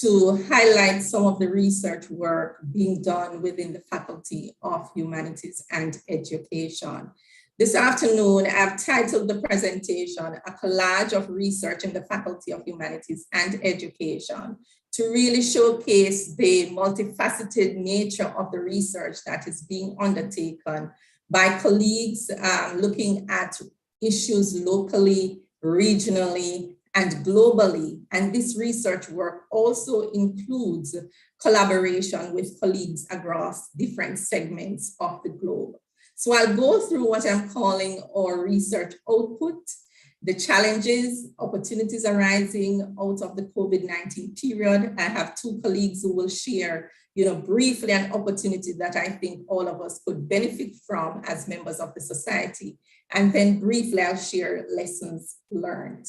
to highlight some of the research work being done within the Faculty of Humanities and Education. This afternoon, I've titled the presentation, A Collage of Research in the Faculty of Humanities and Education, to really showcase the multifaceted nature of the research that is being undertaken by colleagues looking at issues locally, regionally, and globally. And this research work also includes collaboration with colleagues across different segments of the globe. So I'll go through what I'm calling our research output, the challenges, opportunities arising out of the COVID-19 period. I have two colleagues who will share, briefly an opportunity that I think all of us could benefit from as members of the society. And then briefly, I'll share lessons learned.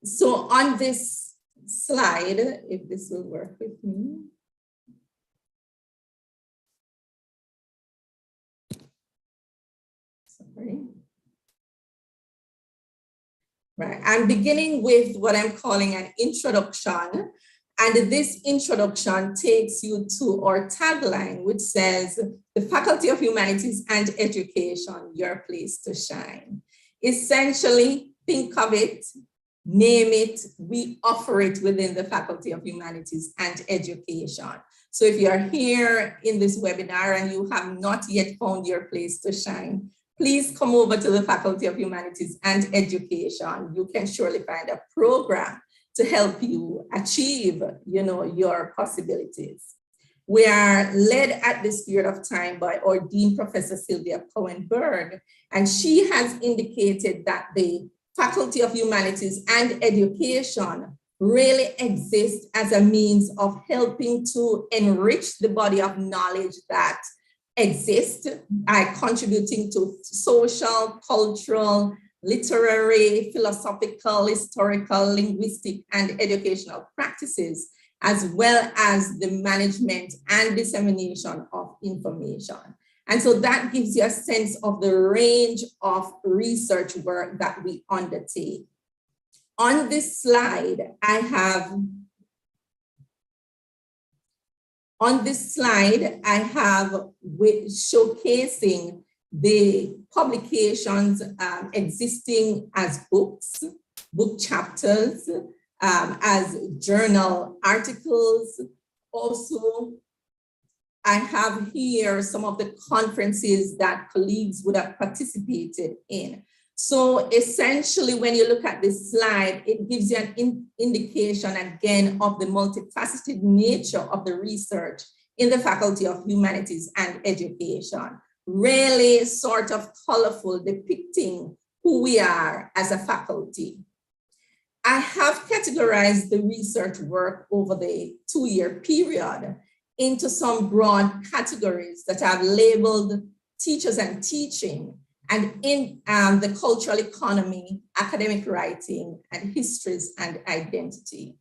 So on this slide, if this will work with me. Sorry. Right, I'm beginning with what I'm calling an introduction. And this introduction takes you to our tagline, which says, the Faculty of Humanities and Education, your place to shine. Essentially, think of it, name it, we offer it within the Faculty of Humanities and Education. So if you're here in this webinar and you have not yet found your place to shine, please come over to the Faculty of Humanities and Education. You can surely find a program to help you achieve, your possibilities. We are led at this period of time by our Dean, Professor Sylvia Cohen-Berg, and she has indicated that the Faculty of Humanities and Education really exists as a means of helping to enrich the body of knowledge that exists by contributing to social, cultural, literary, philosophical, historical, linguistic, and educational practices, as well as the management and dissemination of information. And so that gives you a sense of the range of research work that we undertake. On this slide, I have showcasing the publications existing as books, book chapters, as journal articles. Also, I have here some of the conferences that colleagues would have participated in. So essentially, when you look at this slide, it gives you an indication again of the multifaceted nature of the research in the Faculty of Humanities and Education. Really sort of colorful, depicting who we are as a faculty. I have categorized the research work over the 2-year period into some broad categories that I've labeled teachers and teaching, and in the cultural economy, academic writing, and histories and identity.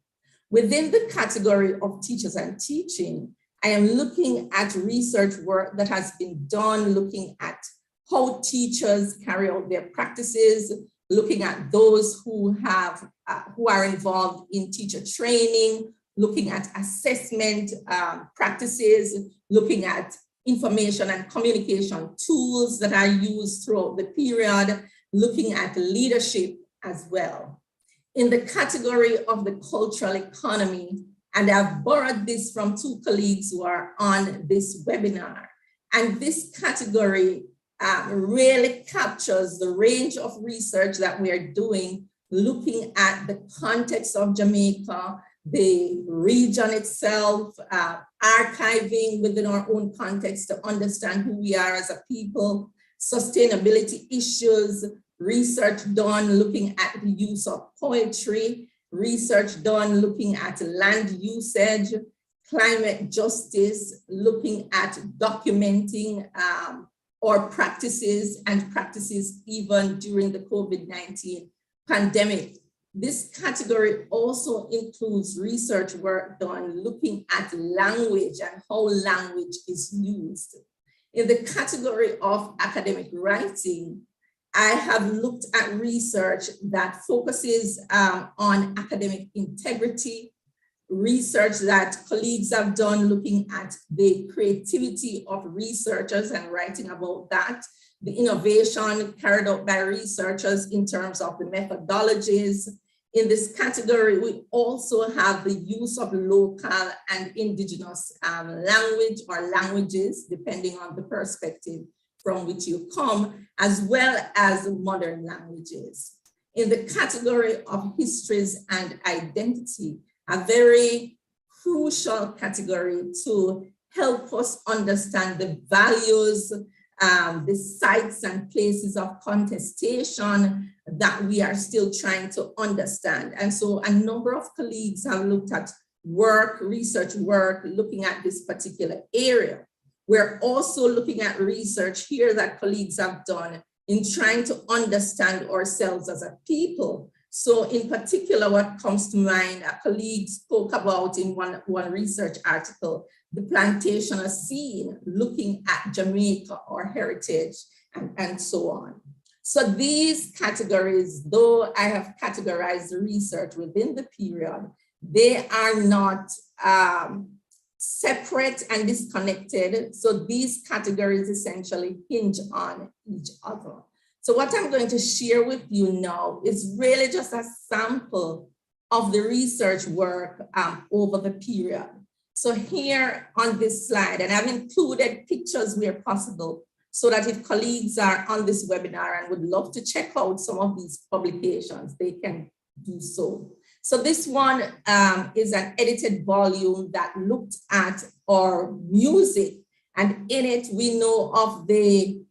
Within the category of teachers and teaching, I am looking at research work that has been done, looking at how teachers carry out their practices, looking at those who are involved in teacher training, looking at assessment practices, looking at information and communication tools that are used throughout the period, looking at leadership as well. In the category of the cultural economy, and I've borrowed this from 2 colleagues who are on this webinar, and this category really captures the range of research that we are doing, looking at the context of Jamaica, the region itself, archiving within our own context to understand who we are as a people, sustainability issues, research done looking at the use of poetry, research done looking at land usage, climate justice, looking at documenting our practices and practices even during the COVID-19 pandemic. This category also includes research work done looking at language and how language is used. In the category of academic writing, I have looked at research that focuses on academic integrity, research that colleagues have done looking at the creativity of researchers and writing about that, the innovation carried out by researchers in terms of the methodologies. In this category, we also have the use of local and indigenous language or languages, depending on the perspective from which you come, as well as modern languages. In the category of histories and identity, a very crucial category to help us understand the values, the sites and places of contestation that we are still trying to understand. And so a number of colleagues have looked at work, research work, looking at this particular area. We're also looking at research here that colleagues have done in trying to understand ourselves as a people. So in particular, what comes to mind, a colleague spoke about in one research article, the plantation scene, looking at Jamaica or heritage and so on. So these categories, though I have categorized the research within the period, they are not separate and disconnected. So these categories essentially hinge on each other. So what I'm going to share with you now is really just a sample of the research work over the period. So here on this slide, and I've included pictures where possible, so that if colleagues are on this webinar and would love to check out some of these publications, they can do so. So this one is an edited volume that looked at our music, and in it we know of the,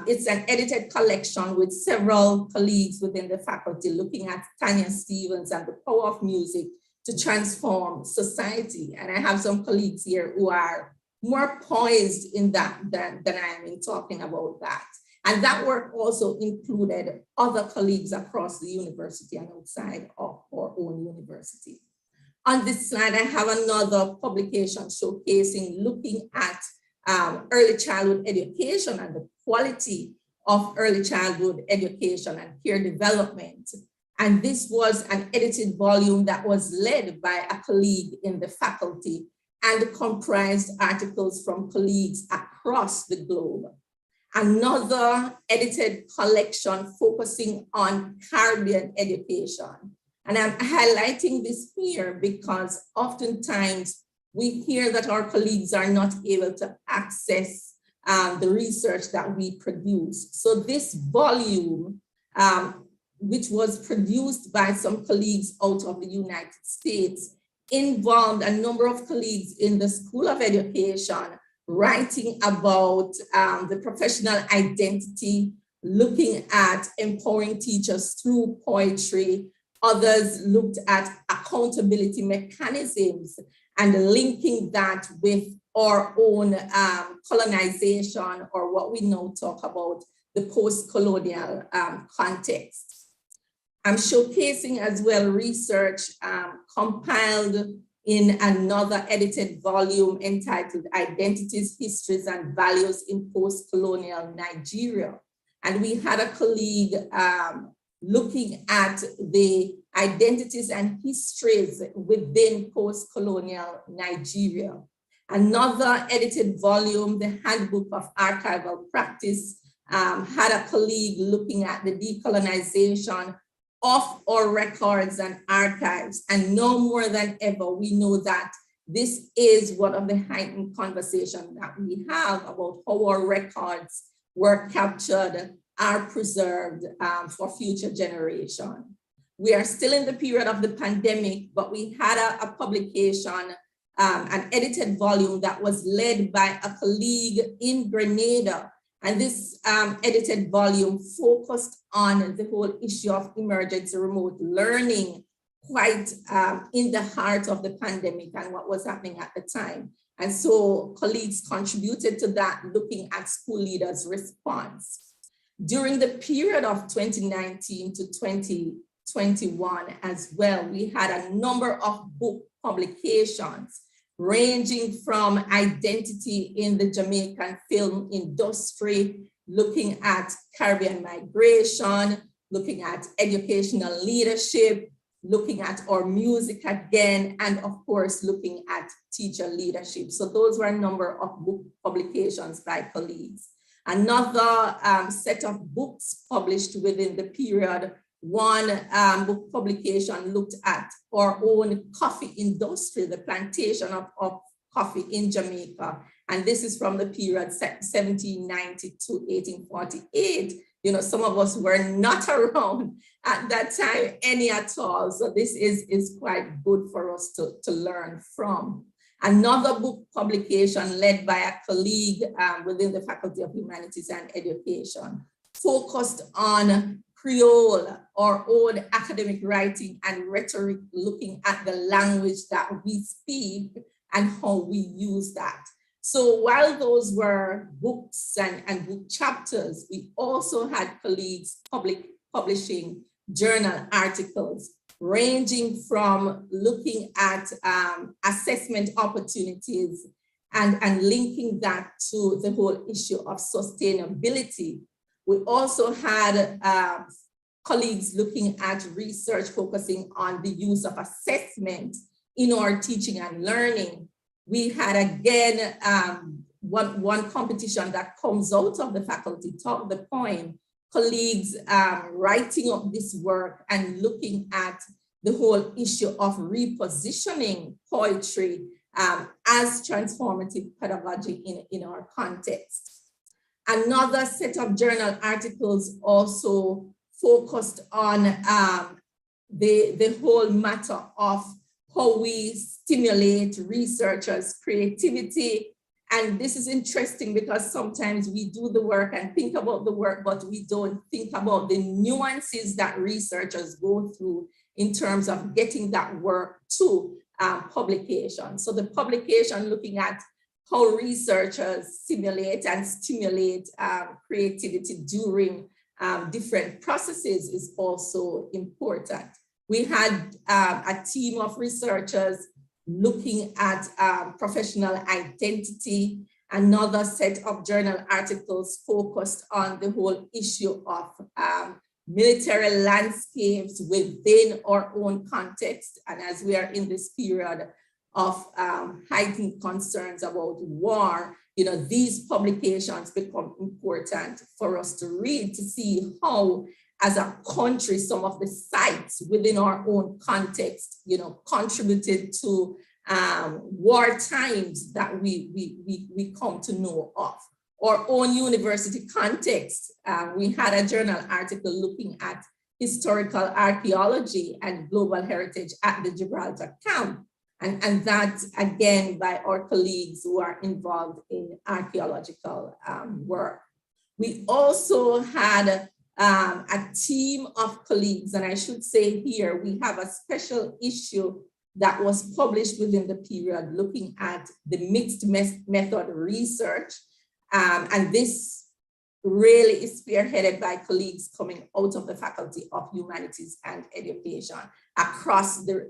it's an edited collection with several colleagues within the faculty looking at Tanya Stevens and the power of music to transform society. And I have some colleagues here who are more poised in that than I am in talking about that. And that work also included other colleagues across the university and outside of our own university. On this slide, I have another publication showcasing looking at early childhood education and the quality of early childhood education and peer development. And this was an edited volume that was led by a colleague in the faculty and comprised articles from colleagues across the globe. Another edited collection focusing on Caribbean education. And I'm highlighting this here because oftentimes we hear that our colleagues are not able to access the research that we produce. So this volume, which was produced by some colleagues out of the United States, involved a number of colleagues in the School of Education writing about the professional identity, looking at empowering teachers through poetry. Others looked at accountability mechanisms and linking that with our own colonization, or what we now talk about, the post-colonial context. I'm showcasing as well research compiled in another edited volume entitled Identities, Histories, and Values in Post-Colonial Nigeria. And we had a colleague looking at the identities and histories within post-colonial Nigeria. Another edited volume, the Handbook of Archival Practice, had a colleague looking at the decolonization of our records and archives. And no more than ever, we know that this is one of the heightened conversations that we have about how our records were captured, are preserved for future generations. We are still in the period of the pandemic, but we had a publication, an edited volume that was led by a colleague in Grenada. And this edited volume focused on the whole issue of emergency remote learning, quite in the heart of the pandemic and what was happening at the time. And so colleagues contributed to that, looking at school leaders' response. During the period of 2019 to 2021 as well, we had a number of book publications ranging from identity in the Jamaican film industry, looking at Caribbean migration, looking at educational leadership, looking at our music again, and of course, looking at teacher leadership. So those were a number of book publications by colleagues. Another set of books published within the period, one book publication looked at our own coffee industry, the plantation of coffee in Jamaica. And this is from the period 1790 to 1848. You know, some of us were not around at that time any at all. So this is quite good for us to learn from. Another book publication led by a colleague within the Faculty of Humanities and Education focused on Creole, our own academic writing and rhetoric, looking at the language that we speak and how we use that. So while those were books and book chapters, we also had colleagues publishing journal articles, ranging from looking at assessment opportunities and linking that to the whole issue of sustainability. We also had colleagues looking at research focusing on the use of assessment in our teaching and learning. We had again one competition that comes out of the faculty, Talk the Poem, colleagues writing up this work and looking at the whole issue of repositioning poetry as transformative pedagogy in our context. Another set of journal articles also focused on the whole matter of how we stimulate researchers' creativity. And this is interesting because sometimes we do the work and think about the work, but we don't think about the nuances that researchers go through in terms of getting that work to publication. So the publication looking at how researchers simulate and stimulate creativity during different processes is also important. We had a team of researchers looking at professional identity. Another set of journal articles focused on the whole issue of military landscapes within our own context. And as we are in this period of heightened concerns about war, you know, these publications become important for us to read, to see how, as a country, some of the sites within our own context, you know, contributed to war times that we come to know of. Our own university context, we had a journal article looking at historical archaeology and global heritage at the Gibraltar camp. And that, again, by our colleagues who are involved in archaeological work. We also had a team of colleagues, and I should say here, we have a special issue that was published within the period looking at the mixed method research. And this really is spearheaded by colleagues coming out of the Faculty of Humanities and Education across the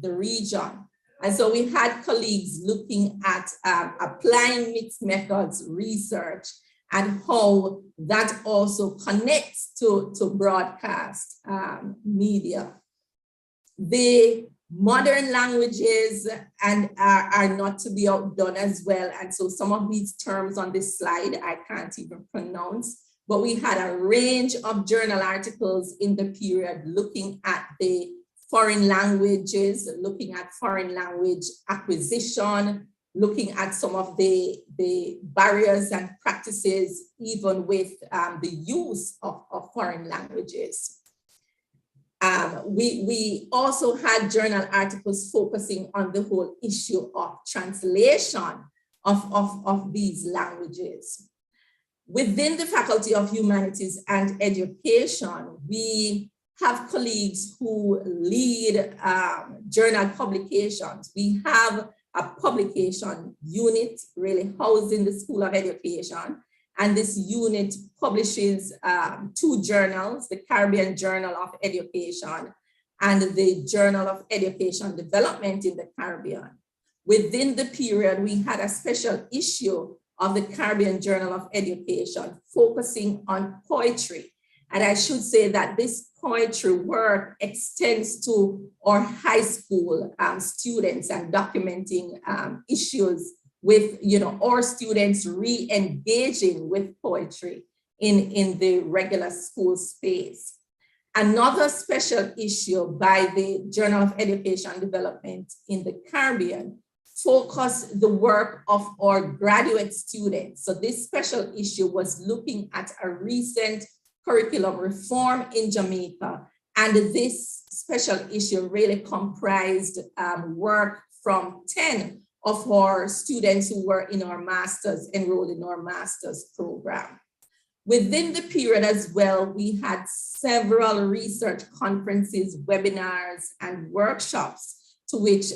region. And so we had colleagues looking at applying mixed methods research and how that also connects to broadcast media. The modern languages and are not to be outdone as well. And so some of these terms on this slide, I can't even pronounce, but we had a range of journal articles in the period looking at the foreign languages, looking at foreign language acquisition, looking at some of the barriers and practices, even with the use of foreign languages. We also had journal articles focusing on the whole issue of translation of these languages. Within the Faculty of Humanities and Education, we have colleagues who lead journal publications. We have a publication unit really housed in the School of Education. And this unit publishes 2 journals, the Caribbean Journal of Education and the Journal of Education Development in the Caribbean. Within the period, we had a special issue of the Caribbean Journal of Education focusing on poetry. And I should say that this poetry work extends to our high school students and documenting issues with, you know, our students re-engaging with poetry in the regular school space. Another special issue by the Journal of Education Development in the Caribbean focused the work of our graduate students. So this special issue was looking at a recent curriculum reform in Jamaica. And this special issue really comprised work from 10 of our students who were in our master's, enrolled in our master's program. Within the period as well, we had several research conferences, webinars, and workshops to which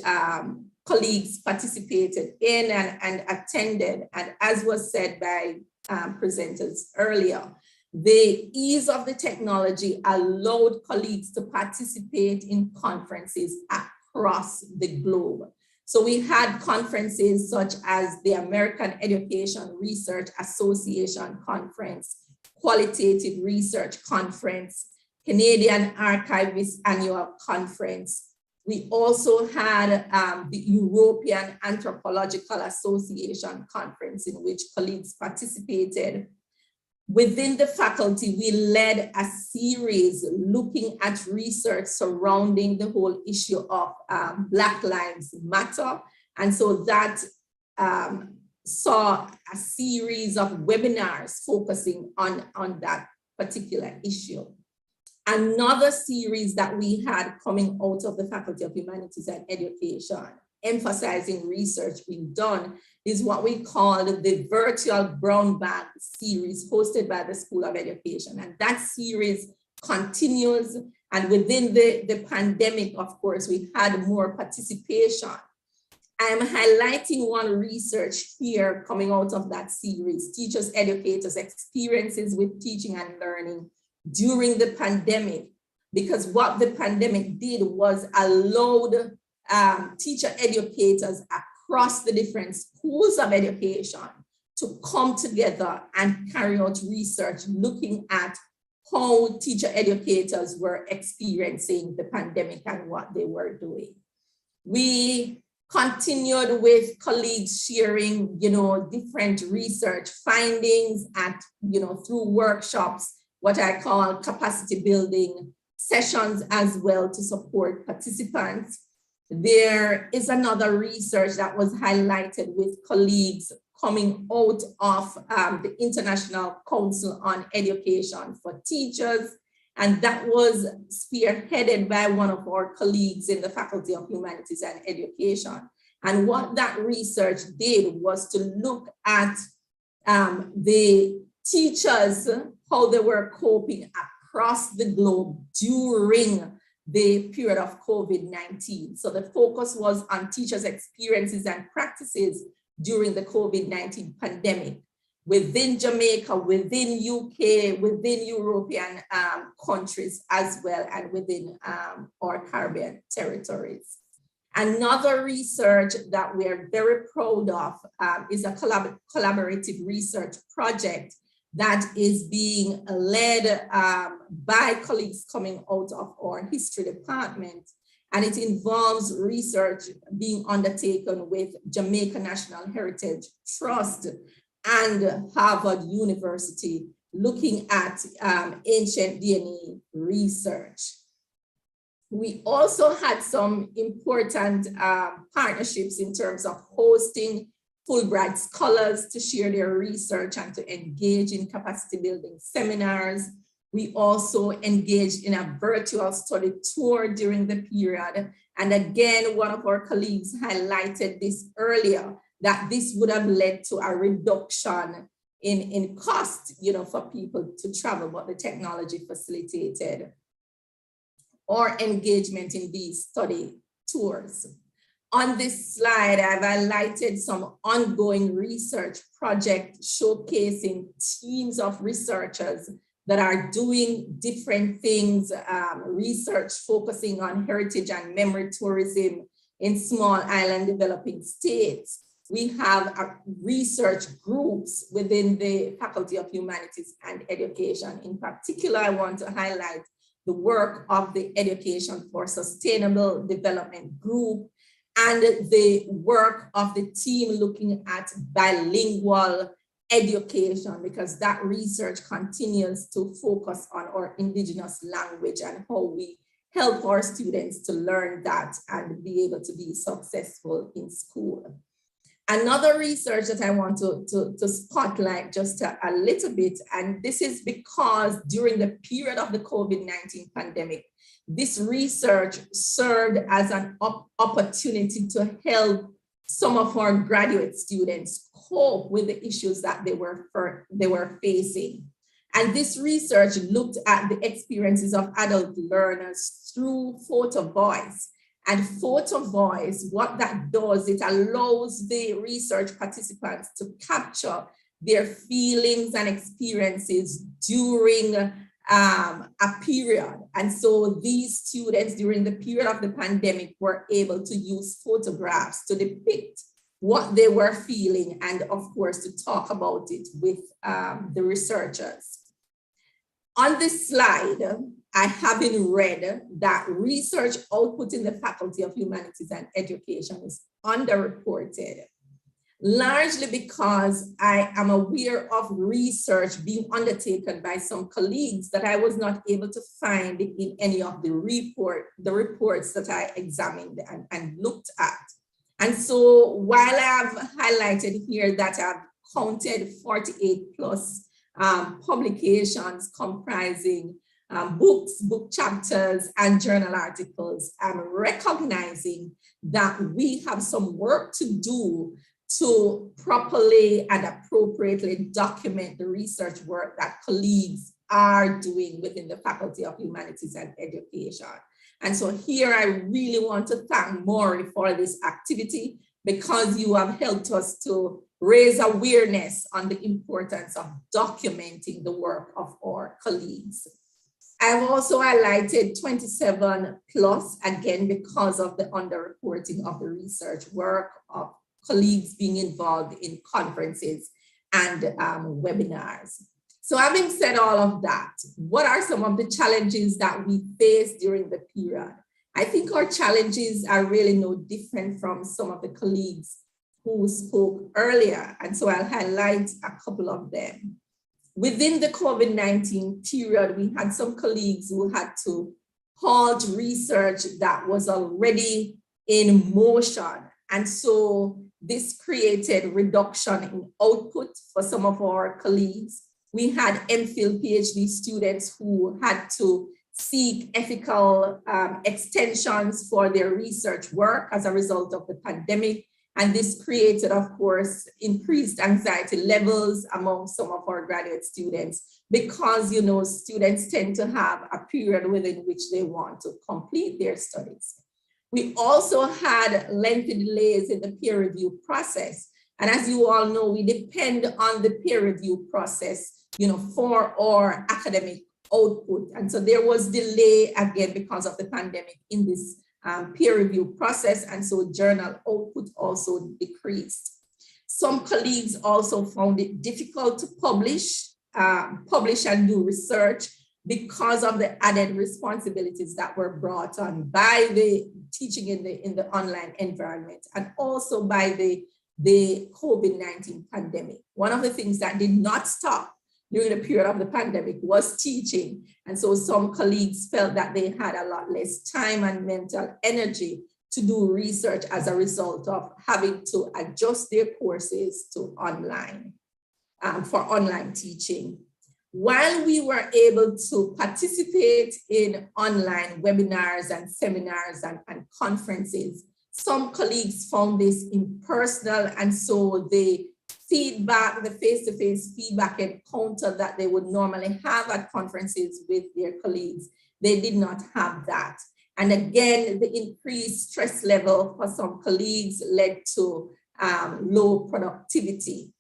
colleagues participated in and attended. And as was said by presenters earlier, the ease of the technology allowed colleagues to participate in conferences across the globe. So we had conferences such as the American Education Research Association Conference, Qualitative Research Conference, Canadian Archivists Annual Conference. We also had the European Anthropological Association Conference in which colleagues participated. Within the faculty, we led a series looking at research surrounding the whole issue of Black Lives Matter. And so that saw a series of webinars focusing on that particular issue. Another series that we had coming out of the Faculty of Humanities and Education, emphasizing research being done, is what we call the Virtual Brown Bag series hosted by the School of Education. And that series continues. And within the pandemic, of course, we had more participation. I'm highlighting one research here coming out of that series, Teachers, Educators, Experiences with Teaching and Learning during the pandemic, because what the pandemic did was allowed teacher educators across the different schools of education to come together and carry out research looking at how teacher educators were experiencing the pandemic and what they were doing. We continued with colleagues sharing, different research findings at, through workshops, what I call capacity building sessions as well to support participants. There is another research that was highlighted with colleagues coming out of the International Council on Education for Teachers, and that was spearheaded by one of our colleagues in the Faculty of Humanities and Education. And what that research did was to look at the teachers, how they were coping across the globe during the period of COVID-19. So the focus was on teachers' experiences and practices during the COVID-19 pandemic within Jamaica, within UK, within European countries as well, and within our Caribbean territories. Another research that we're very proud of is a collaborative research project that is being led by colleagues coming out of our history department. And it involves research being undertaken with Jamaica National Heritage Trust and Harvard University, looking at ancient DNA research. We also had some important partnerships in terms of hosting Fulbright scholars to share their research and to engage in capacity building seminars. We also engaged in a virtual study tour during the period. And again, one of our colleagues highlighted this earlier, that this would have led to a reduction in cost, for people to travel, but the technology facilitated our engagement in these study tours. On this slide, I've highlighted some ongoing research projects showcasing teams of researchers that are doing different things, research focusing on heritage and memory tourism in small island developing states. We have research groups within the Faculty of Humanities and Education. In particular, I want to highlight the work of the Education for Sustainable Development group and the work of the team looking at bilingual education, because that research continues to focus on our Indigenous language and how we help our students to learn that and be able to be successful in school. Another research that I want to spotlight just a little bit, and this is because during the period of the COVID-19 pandemic, this research served as an opportunity to help some of our graduate students cope with the issues that they were facing. And this research looked at the experiences of adult learners through photo voice. And photo voice, what that does, it allows the research participants to capture their feelings and experiences during a period. And so these students during the period of the pandemic were able to use photographs to depict what they were feeling and of course to talk about it with the researchers. On this slide, I haven't read that research output in the Faculty of Humanities and Education is underreported, largely because I am aware of research being undertaken by some colleagues that I was not able to find in any of the reports that I examined and looked at. And so while I've highlighted here that I've counted 48 plus publications comprising books, book chapters, and journal articles, I'm recognizing that we have some work to do to properly and appropriately document the research work that colleagues are doing within the Faculty of Humanities and Education. And so here I really want to thank Maury for this activity, because you have helped us to raise awareness on the importance of documenting the work of our colleagues. I've also highlighted 27 plus, again, because of the underreporting of the research work of colleagues being involved in conferences and webinars. So having said all of that, what are some of the challenges that we faced during the period? I think our challenges are really no different from some of the colleagues who spoke earlier. And so I'll highlight a couple of them. Within the COVID-19 period, we had some colleagues who had to halt research that was already in motion. And so this created reduction in output for some of our colleagues. We had MPhil PhD students who had to seek ethical extensions for their research work as a result of the pandemic. And this created, of course, increased anxiety levels among some of our graduate students because, you know, students tend to have a period within which they want to complete their studies. We also had lengthy delays in the peer review process. And as you all know, we depend on the peer review process, you know, for our academic output. And so there was delay again because of the pandemic in this peer review process, and so journal output also decreased. Some colleagues also found it difficult to publish and do research because of the added responsibilities that were brought on by the teaching in the online environment and also by the COVID-19 pandemic. One of the things that did not stop during the period of the pandemic was teaching. And so some colleagues felt that they had a lot less time and mental energy to do research as a result of having to adjust their courses to online, for online teaching. While we were able to participate in online webinars and seminars and conferences, some colleagues found this impersonal, and so the feedback, the face-to-face feedback encounter that they would normally have at conferences with their colleagues, they did not have that. And again, the increased stress level for some colleagues led to low productivity.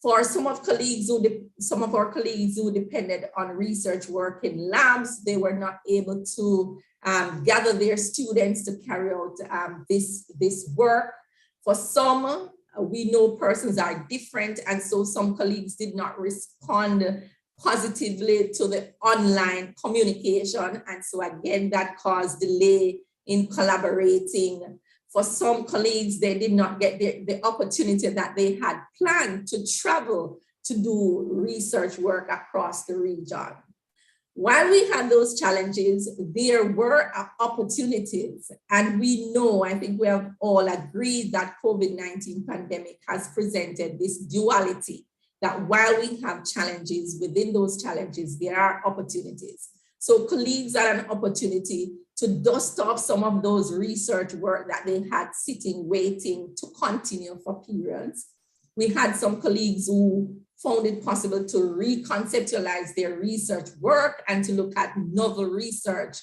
For some of our colleagues who depended on research work in labs, they were not able to gather their students to carry out this work. For some, we know persons are different, and so some colleagues did not respond positively to the online communication. And so again, that caused delay in collaborating. For some colleagues, they did not get the opportunity that they had planned to travel to do research work across the region. While we had those challenges, there were opportunities, and we know, I think we have all agreed that COVID-19 pandemic has presented this duality, that while we have challenges, within those challenges, there are opportunities. So colleagues had an opportunity to dust off some of those research work that they had sitting, waiting to continue for periods. We had some colleagues who found it possible to reconceptualize their research work and to look at novel research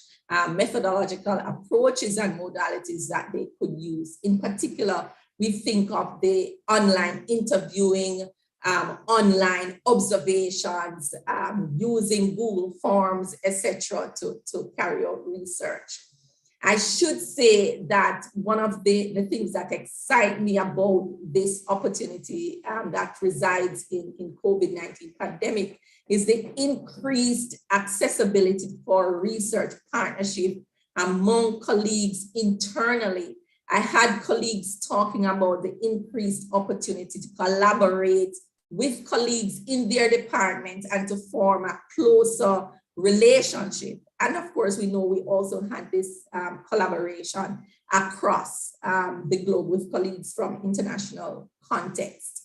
methodological approaches and modalities that they could use. In particular, we think of the online interviewing, online observations, using Google Forms, etc., to carry out research. I should say that one of the things that excite me about this opportunity that resides in COVID-19 pandemic is the increased accessibility for research partnership among colleagues internally. I had colleagues talking about the increased opportunity to collaborate with colleagues in their department and to form a closer relationship. And of course, we know we also had this collaboration across the globe with colleagues from international context.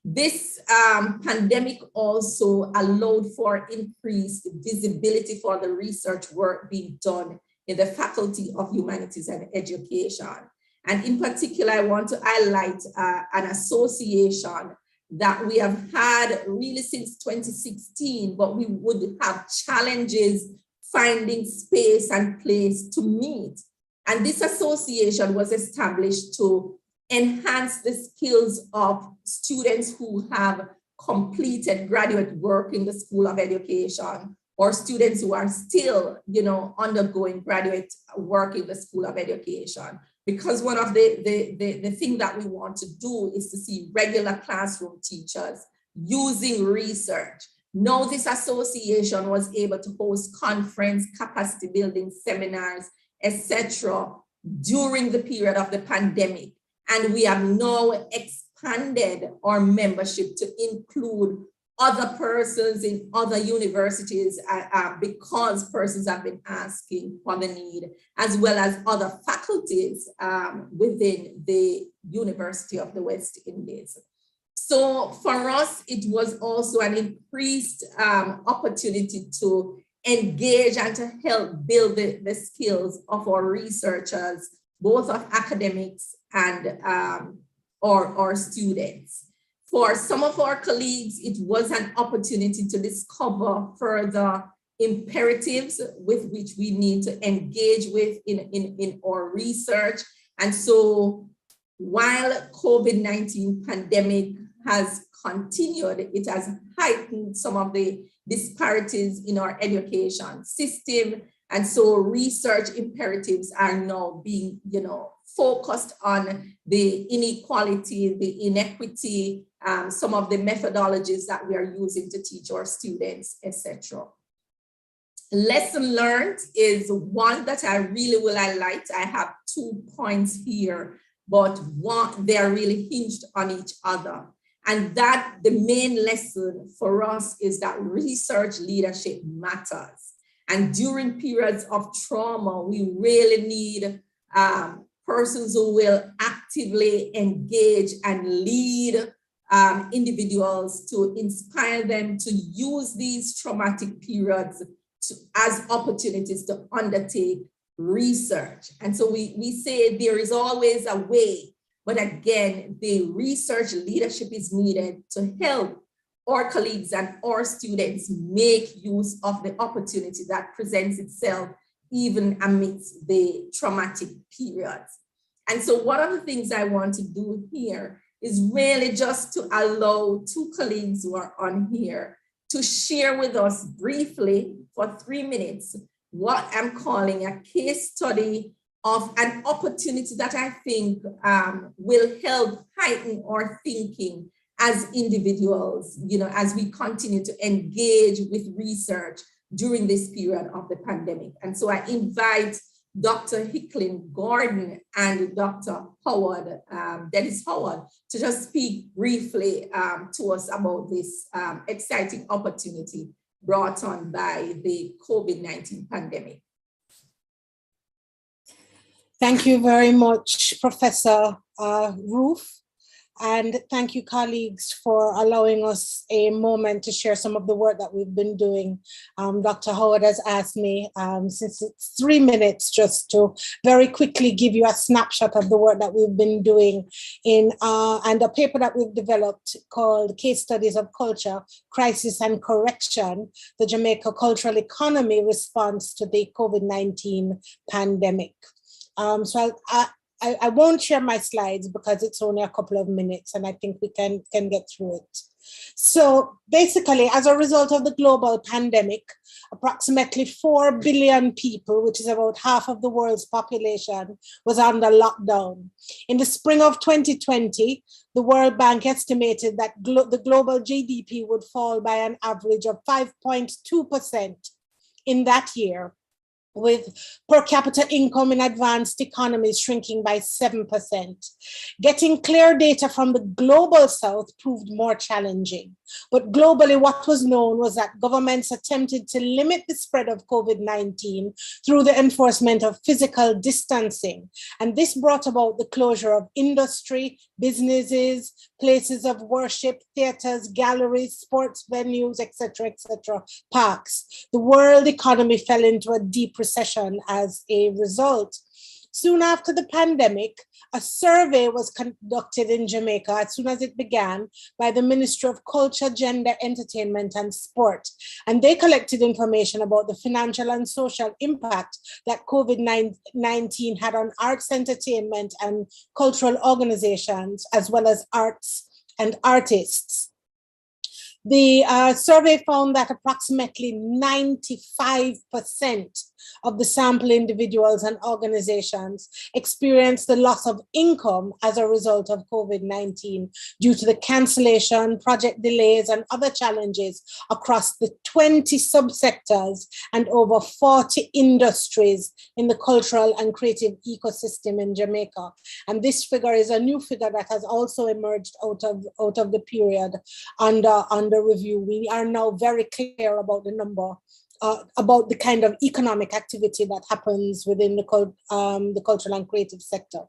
This pandemic also allowed for increased visibility for the research work being done in the Faculty of Humanities and Education. And in particular, I want to highlight an association that we have had really since 2016, but we would have challenges finding space and place to meet. And this association was established to enhance the skills of students who have completed graduate work in the School of Education, or students who are still, undergoing graduate work in the School of Education. Because one of the thing that we want to do is to see regular classroom teachers using research. Now this association was able to host conference, capacity building seminars, etc. during the period of the pandemic. And we have now expanded our membership to include other persons in other universities because persons have been asking for the need, as well as other faculties within the University of the West Indies. So for us, it was also an increased opportunity to engage and to help build the skills of our researchers, both of academics and our students. For some of our colleagues, it was an opportunity to discover further imperatives with which we need to engage with in our research. And so while COVID-19 pandemic has continued, it has heightened some of the disparities in our education system. And so research imperatives are now being, focused on the inequality, the inequity, some of the methodologies that we are using to teach our students, etc. Lesson learned is one that I really will highlight. I have 2 points here, but they are really hinged on each other. And that the main lesson for us is that research leadership matters. And during periods of trauma, we really need persons who will actively engage and lead individuals to inspire them to use these traumatic periods as opportunities to undertake research. And so we say there is always a way, but again, the research leadership is needed to help our colleagues and our students make use of the opportunity that presents itself even amidst the traumatic periods. And so one of the things I want to do here is really just to allow 2 colleagues who are on here to share with us briefly for 3 minutes what I'm calling a case study of an opportunity that I think will help heighten our thinking as individuals, as we continue to engage with research during this period of the pandemic. And so I invite Dr. Hicklin Gordon and Dr. Howard, Dennis Howard, to just speak briefly to us about this exciting opportunity brought on by the COVID-19 pandemic. Thank you very much, Professor Ruth. And thank you, colleagues, for allowing us a moment to share some of the work that we've been doing. Dr. Howard has asked me, since it's 3 minutes, just to very quickly give you a snapshot of the work that we've been doing and a paper that we've developed called Case Studies of Culture, Crisis and Correction, the Jamaica Cultural Economy Response to the COVID-19 Pandemic. So I won't share my slides because it's only a couple of minutes and I think we can get through it. So basically, as a result of the global pandemic, approximately 4 billion people, which is about half of the world's population, was under lockdown. In the spring of 2020, the World Bank estimated that the global GDP would fall by an average of 5.2% in that year, with per capita income in advanced economies shrinking by 7%. Getting clear data from the global south proved more challenging. But globally, what was known was that governments attempted to limit the spread of COVID-19 through the enforcement of physical distancing. And this brought about the closure of industry, businesses, places of worship, theaters, galleries, sports venues, etc., parks. The world economy fell into a deep recession as a result. Soon after the pandemic, a survey was conducted in Jamaica as soon as it began by the Ministry of Culture, Gender, Entertainment and Sport. And they collected information about the financial and social impact that COVID-19 had on arts, entertainment and cultural organizations, as well as arts and artists. The survey found that approximately 95% of the sample individuals and organizations experienced the loss of income as a result of COVID-19 due to the cancellation, project delays, and other challenges across the 20 subsectors and over 40 industries in the cultural and creative ecosystem in Jamaica. And this figure is a new figure that has also emerged out of the period under review. We are now very clear about the number, about the kind of economic activity that happens within the cultural and creative sector.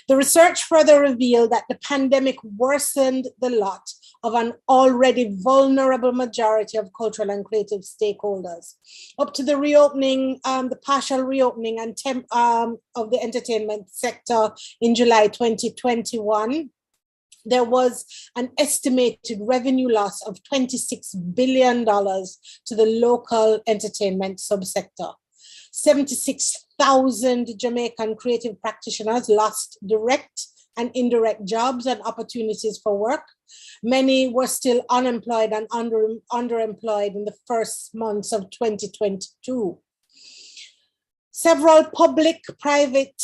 The research further revealed that the pandemic worsened the lot of an already vulnerable majority of cultural and creative stakeholders. Up to the reopening, the partial reopening and of the entertainment sector in July 2021, there was an estimated revenue loss of $26 billion to the local entertainment subsector. 76,000 Jamaican creative practitioners lost direct and indirect jobs and opportunities for work. Many were still unemployed and underemployed in the first months of 2022. Several public-private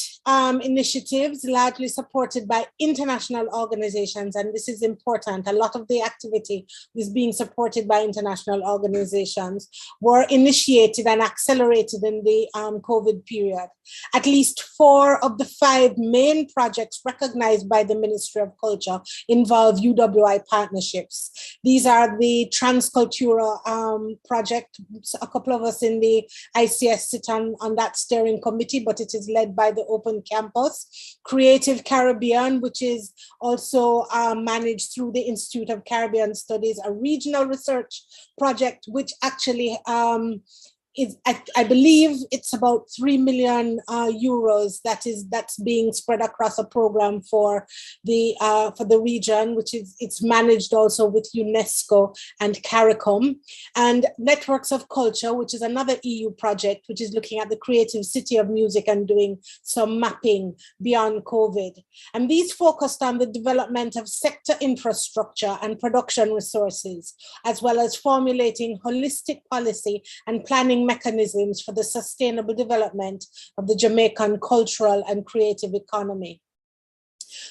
initiatives, largely supported by international organizations, and this is important, a lot of the activity is being supported by international organizations, were initiated and accelerated in the COVID period. At least 4 of the 5 main projects recognized by the Ministry of Culture involve UWI partnerships. These are the Transcultura project. A couple of us in the ICS sit on that steering committee, but it is led by the Open Campus. Creative Caribbean, which is also managed through the Institute of Caribbean Studies, a regional research project, which actually I believe it's about 3 million euros that's being spread across a program for the region, which is it's managed also with UNESCO and CARICOM, and Networks of Culture, which is another EU project, which is looking at the creative city of music and doing some mapping beyond COVID. And these focused on the development of sector infrastructure and production resources, as well as formulating holistic policy and planning mechanisms for the sustainable development of the Jamaican cultural and creative economy.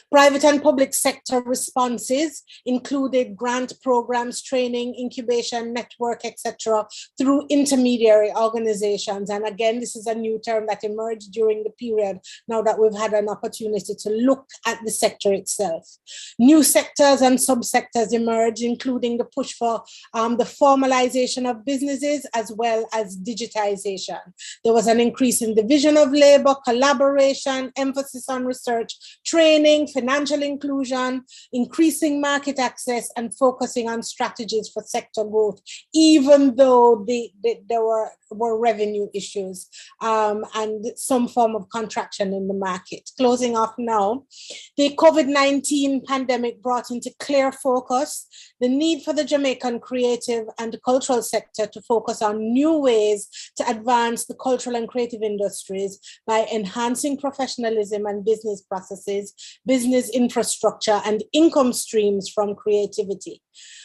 Private and public sector responses included grant programs, training, incubation, network, etc., through intermediary organizations. And again, this is a new term that emerged during the period, now that we've had an opportunity to look at the sector itself. New sectors and subsectors emerged, including the push for the formalization of businesses as well as digitization. There was an increase in division of labor, collaboration, emphasis on research, training, financial inclusion, increasing market access, and focusing on strategies for sector growth, even though there were revenue issues and some form of contraction in the market. Closing off now, the COVID-19 pandemic brought into clear focus the need for the Jamaican creative and cultural sector to focus on new ways to advance the cultural and creative industries by enhancing professionalism and business processes, business infrastructure, and income streams from creativity.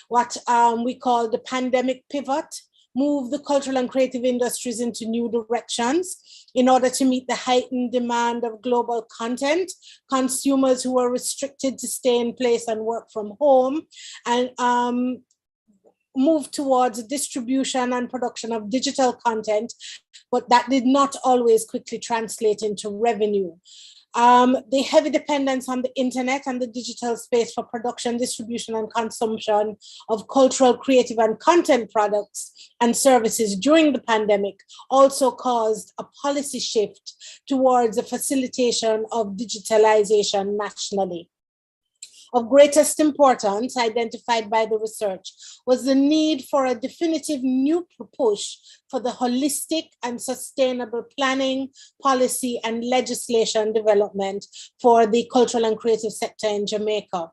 What we call the pandemic pivot, move the cultural and creative industries into new directions in order to meet the heightened demand of global content, consumers who are restricted to stay in place and work from home, and move towards distribution and production of digital content, but that did not always quickly translate into revenue. The heavy dependence on the internet and the digital space for production, distribution, and consumption of cultural, creative, and content products and services during the pandemic also caused a policy shift towards the facilitation of digitalization nationally. Of greatest importance, identified by the research, was the need for a definitive new push for the holistic and sustainable planning, policy, and legislation development for the cultural and creative sector in Jamaica.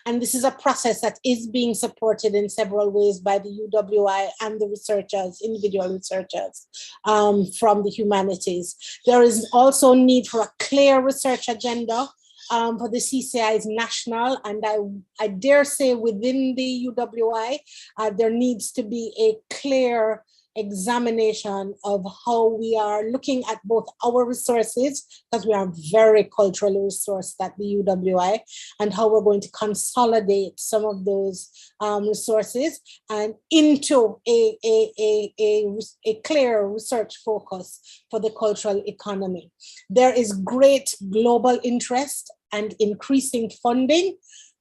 And this is a process that is being supported in several ways by the UWI and the researchers, individual researchers from the humanities. There is also need for a clear research agenda for the CCI's national, and I dare say within the UWI, there needs to be a clear examination of how we are looking at both our resources, because we are very culturally resourced at the UWI, and how we're going to consolidate some of those resources and into a clear research focus for the cultural economy. There is great global interest and increasing funding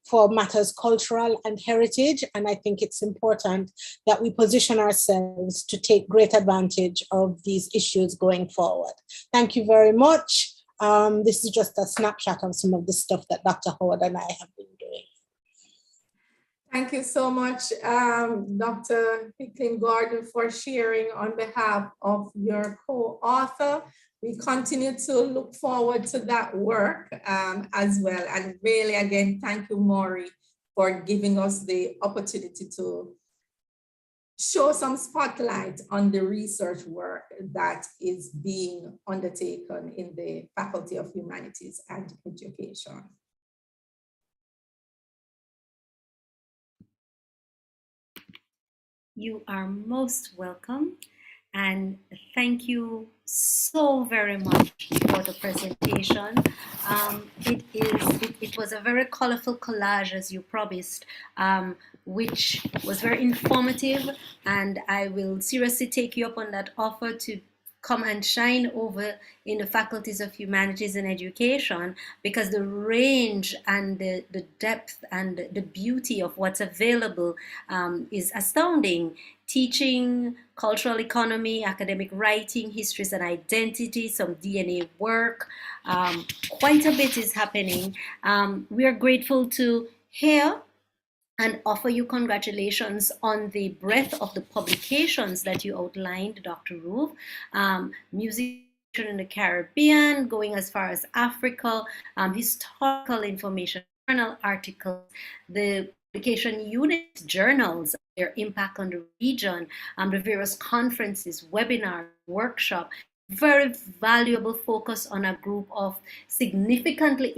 for matters cultural and heritage. And I think it's important that we position ourselves to take great advantage of these issues going forward. Thank you very much. This is just a snapshot of some of the stuff that Dr. Howard and I have been doing. Thank you so much, Dr. Hicklin Gordon, for sharing on behalf of your co-author. We continue to look forward to that work as well. And really, again, thank you, Maury, for giving us the opportunity to show some spotlight on the research work that is being undertaken in the Faculty of Humanities and Education. You are most welcome, and thank you so very much for the presentation. It was a very colorful collage, as you promised, which was very informative, and I will seriously take you up on that offer to come and shine over in the faculties of humanities and education, because the range and the depth and the beauty of what's available is astounding. Teaching, cultural economy, academic writing, histories and identity, some DNA work, quite a bit is happening. We are grateful to hear and offer you congratulations on the breadth of the publications that you outlined, Dr. Roof. Music in the Caribbean, going as far as Africa, historical information, journal articles, the publication units, journals, their impact on the region, the various conferences, webinars, workshops, very valuable focus on a group of significantly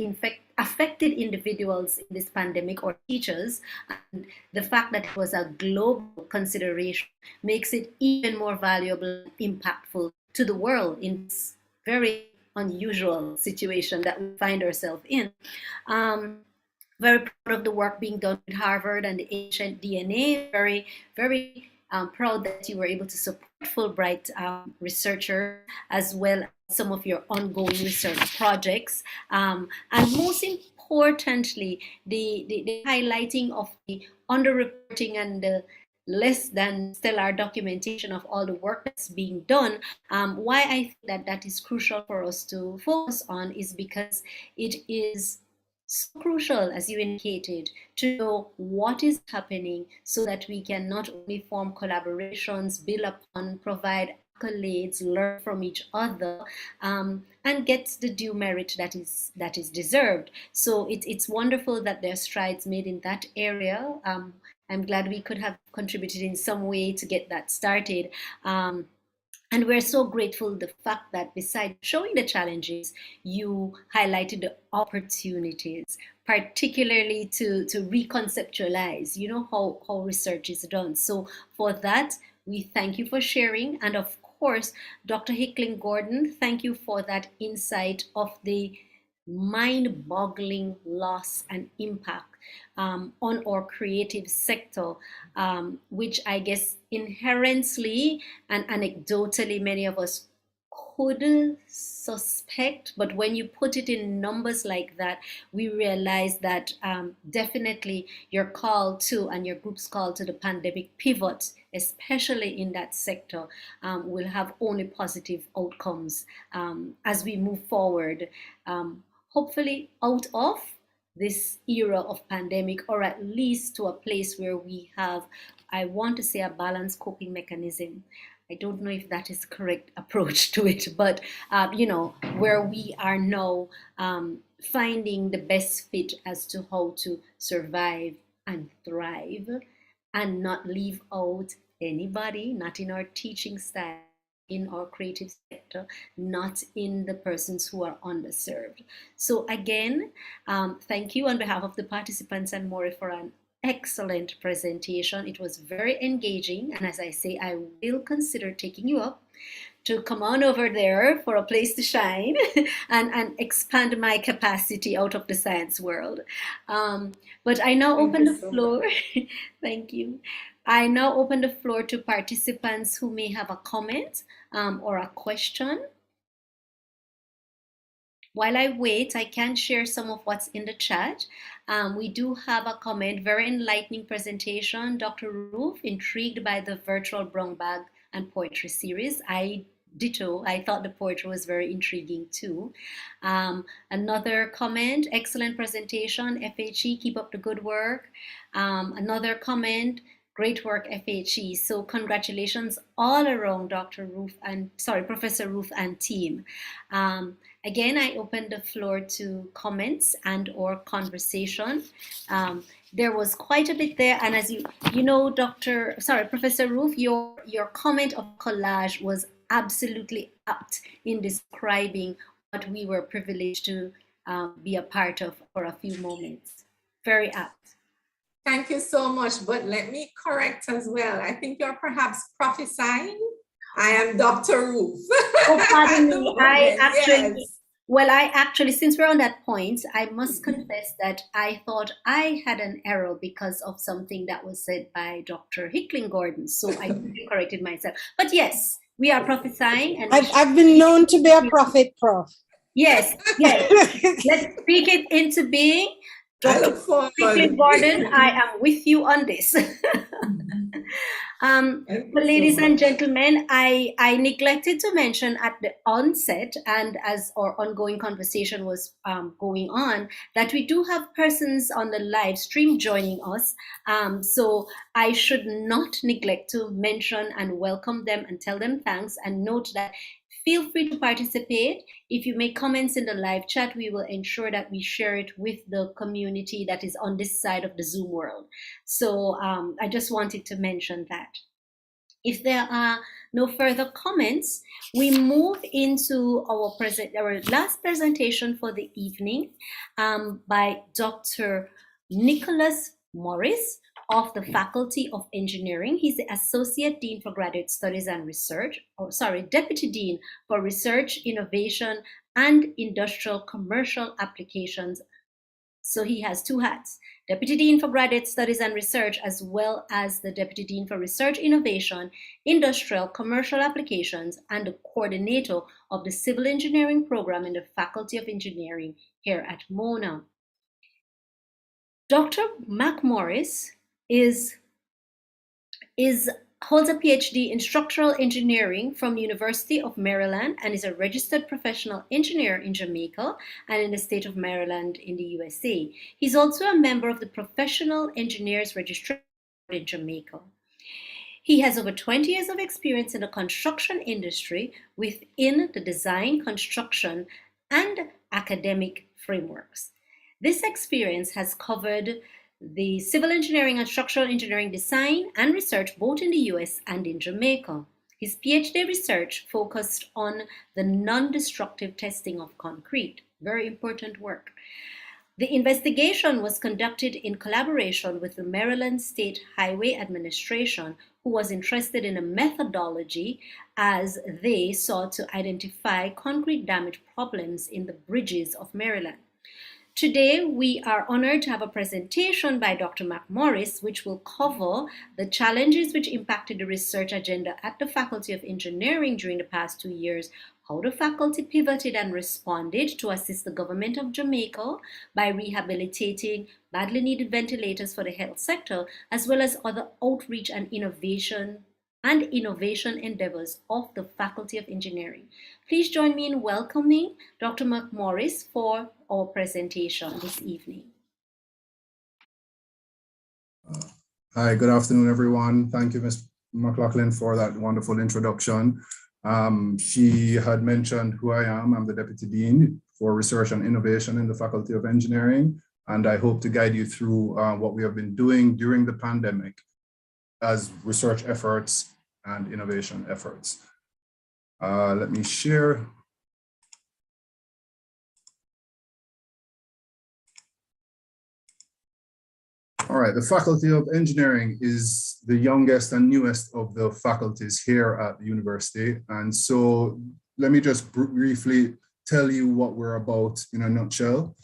affected individuals in this pandemic, or teachers. And the fact that it was a global consideration makes it even more valuable and impactful to the world in this very unusual situation that we find ourselves in. Very proud of the work being done with Harvard and the Ancient DNA. Very, very proud that you were able to support Fulbright researchers, as well as some of your ongoing research projects. And most importantly, the highlighting of the underreporting and the less than stellar documentation of all the work that's being done. Why I think that that is crucial for us to focus on is because it is so crucial, as you indicated, to know what is happening so that we can not only form collaborations, build upon, provide accolades, learn from each other, and get the due merit that is deserved. So it's wonderful that there are strides made in that area. I'm glad we could have contributed in some way to get that started. And we're so grateful the fact that besides showing the challenges, you highlighted the opportunities, particularly to reconceptualize, how research is done. So for that, we thank you for sharing. And of course, Dr. Hicklin Gordon, thank you for that insight of the mind-boggling loss and impact on our creative sector, which I guess inherently and anecdotally many of us could suspect, but when you put it in numbers like that, we realize that definitely your call to, and your group's call to, the pandemic pivot, especially in that sector, will have only positive outcomes as we move forward, hopefully out of this era of pandemic, or at least to a place where we have, I want to say, a balanced coping mechanism. I don't know if that is the correct approach to it, but where we are now finding the best fit as to how to survive and thrive and not leave out anybody, not in our teaching style, in our creative sector, not in the persons who are underserved. So again, thank you on behalf of the participants and Maury for an excellent presentation. It was very engaging, and as I say, I will consider taking you up to come on over there for a place to shine and expand my capacity out of the science world. But I now open the floor. Thank you. I now open the floor to participants who may have a comment or a question. While I wait, I can share some of what's in the chat. We do have a comment, very enlightening presentation. Dr. Roof, intrigued by the virtual brown bag and poetry series. Ditto, I thought the poetry was very intriguing too. Another comment, excellent presentation, FHE, keep up the good work. Another comment, great work, FHE. So congratulations all around Professor Roof and team. Again, I open the floor to comments and or conversation. There was quite a bit there, and as you know, Professor Roof, your comment of collage was absolutely apt in describing what we were privileged to be a part of for a few moments. Very apt. Thank you so much, but let me correct as well. I think you're perhaps prophesying. I am Dr. Roof. Oh, pardon me. I actually, since we're on that point, I must confess that I thought I had an error because of something that was said by Dr. Hickling Gordon. So I corrected myself. But yes, we are prophesying. And I've been known to be a prophet, Prof. Yes. Let's speak it into being. Dr. Hickling Gordon, I am with you on this. But ladies and gentlemen, I neglected to mention at the onset, and as our ongoing conversation was going on, that we do have persons on the live stream joining us. So I should not neglect to mention and welcome them and tell them thanks, and note that feel free to participate. If you make comments in the live chat, we will ensure that we share it with the community that is on this side of the Zoom world. So I just wanted to mention that. If there are no further comments, we move into our last presentation for the evening by Dr. Nicholas Morris of the Faculty of Engineering. He's the Associate Dean for Graduate Studies and Research, Deputy Dean for Research, Innovation, and Industrial Commercial Applications. So he has two hats, Deputy Dean for Graduate Studies and Research, as well as the Deputy Dean for Research, Innovation, Industrial Commercial Applications, and the coordinator of the Civil Engineering program in the Faculty of Engineering here at Mona. Dr. Mac Morris holds a PhD in structural engineering from the University of Maryland and is a registered professional engineer in Jamaica and in the state of Maryland in the USA. He's also a member of the Professional Engineers Registration in Jamaica. He has over 20 years of experience in the construction industry within the design, construction, and academic frameworks. This experience has covered the civil engineering and structural engineering design and research both in the US and in Jamaica. His PhD research focused on the non-destructive testing of concrete. Very important work. The investigation was conducted in collaboration with the Maryland State Highway Administration, who was interested in a methodology as they sought to identify concrete damage problems in the bridges of Maryland. Today, we are honored to have a presentation by Dr. Mac Morris, which will cover the challenges which impacted the research agenda at the Faculty of Engineering during the past 2 years, how the faculty pivoted and responded to assist the government of Jamaica by rehabilitating badly needed ventilators for the health sector, as well as other outreach and innovation endeavors of the Faculty of Engineering. Please join me in welcoming Dr. Mac Morris for our presentation this evening. Hi, good afternoon, everyone. Thank you, Ms. Mclaughlin, for that wonderful introduction. She had mentioned who I am. I'm the Deputy Dean for Research and Innovation in the Faculty of Engineering, and I hope to guide you through what we have been doing during the pandemic as research efforts and innovation efforts. Let me share. All right, the Faculty of Engineering is the youngest and newest of the faculties here at the university. And so let me just briefly tell you what we're about in a nutshell.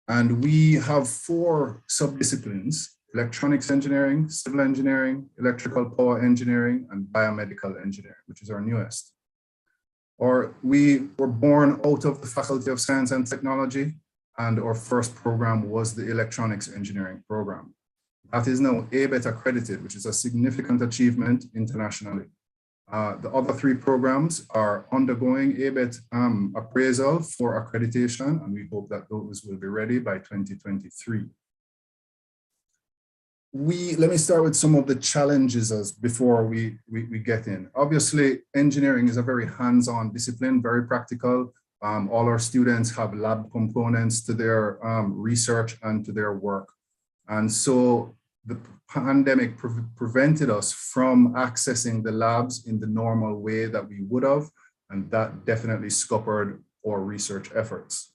And we have 4 subdisciplines: electronics engineering, civil engineering, electrical power engineering, and biomedical engineering, which is our newest. We were born out of the Faculty of Science and Technology, and our first program was the electronics engineering program. That is now ABET accredited, which is a significant achievement internationally. The other 3 programs are undergoing ABET appraisal for accreditation, and we hope that those will be ready by 2023. Let me start with some of the challenges before we get in. Obviously, engineering is a very hands-on discipline, very practical. All our students have lab components to their research and to their work. And so the pandemic prevented us from accessing the labs in the normal way that we would have, and that definitely scuppered our research efforts.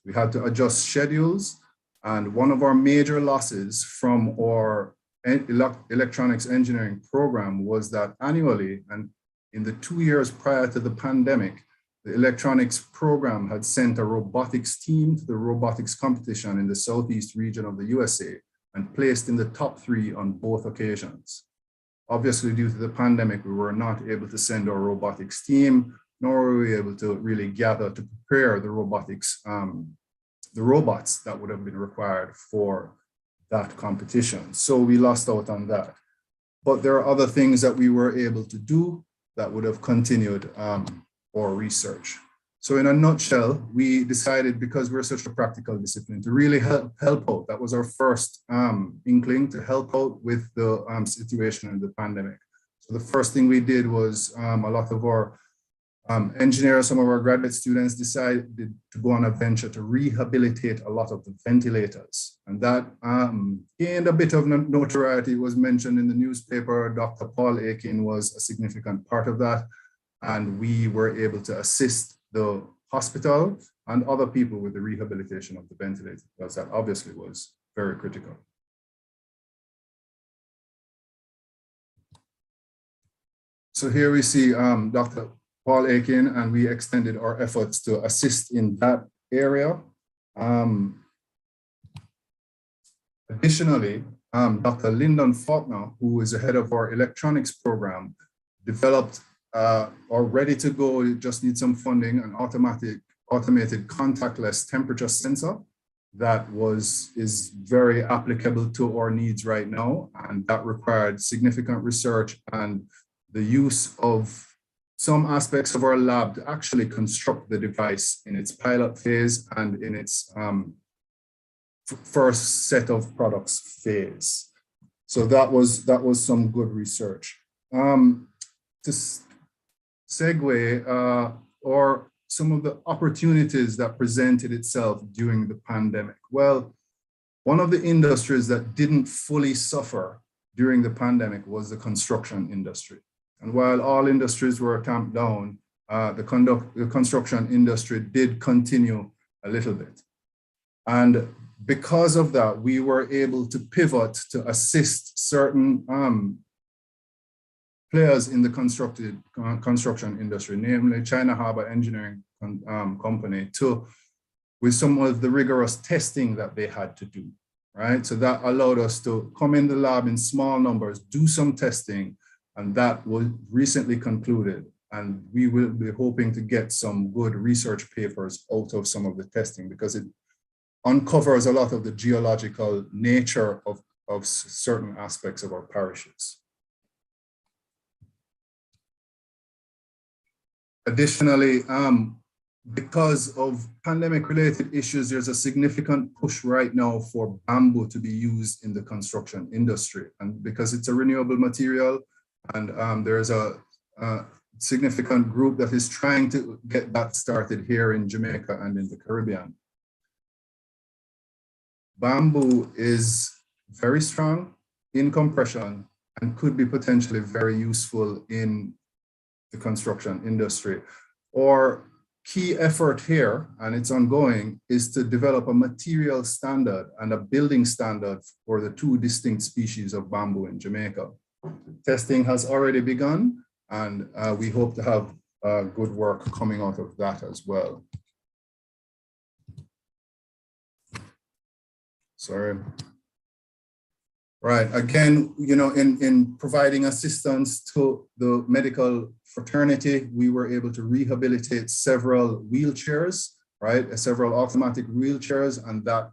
We had to adjust schedules, and one of our major losses from our electronics engineering program was that annually, and in the 2 years prior to the pandemic, the electronics program had sent a robotics team to the robotics competition in the Southeast region of the USA, and placed in the top 3 on both occasions. Obviously, due to the pandemic, we were not able to send our robotics team, nor were we able to really gather to prepare the robotics, the robots that would have been required for that competition. So we lost out on that. But there are other things that we were able to do that would have continued our research. So in a nutshell, we decided, because we're such a practical discipline, to really help out. That was our first inkling to help out with the situation in the pandemic. So the first thing we did was a lot of our engineers, some of our graduate students decided to go on a venture to rehabilitate a lot of the ventilators. And that gained a bit of notoriety. It was mentioned in the newspaper. Dr. Paul Aiken was a significant part of that. And we were able to assist the hospital and other people with the rehabilitation of the ventilator, because that obviously was very critical. So here we see Dr. Paul Aiken, and we extended our efforts to assist in that area. Additionally, Dr. Lyndon Faulkner, who is the head of our electronics program, developed or ready to go, you just need some funding, an automated contactless temperature sensor that is very applicable to our needs right now. And that required significant research and the use of some aspects of our lab to actually construct the device in its pilot phase and in its first set of products phase. So that was some good research. To segue, or some of the opportunities that presented itself during the pandemic. Well, one of the industries that didn't fully suffer during the pandemic was the construction industry. And while all industries were tamped down, the construction industry did continue a little bit. And because of that, we were able to pivot to assist certain players in the construction industry, namely China Harbor Engineering Company, with some of the rigorous testing that they had to do, right? So that allowed us to come in the lab in small numbers, do some testing, and that was recently concluded. And we will be hoping to get some good research papers out of some of the testing, because it uncovers a lot of the geological nature of certain aspects of our parishes. Additionally, because of pandemic related issues, there's a significant push right now for bamboo to be used in the construction industry. And because it's a renewable material, and there's a significant group that is trying to get that started here in Jamaica and in the Caribbean. Bamboo is very strong in compression and could be potentially very useful in the construction industry. Our key effort here, and it's ongoing, is to develop a material standard and a building standard for the two distinct species of bamboo in Jamaica. Testing has already begun, and we hope to have good work coming out of that as well. Sorry. Right, again, you know, in providing assistance to the medical fraternity, we were able to rehabilitate several wheelchairs, right? Several automatic wheelchairs, and that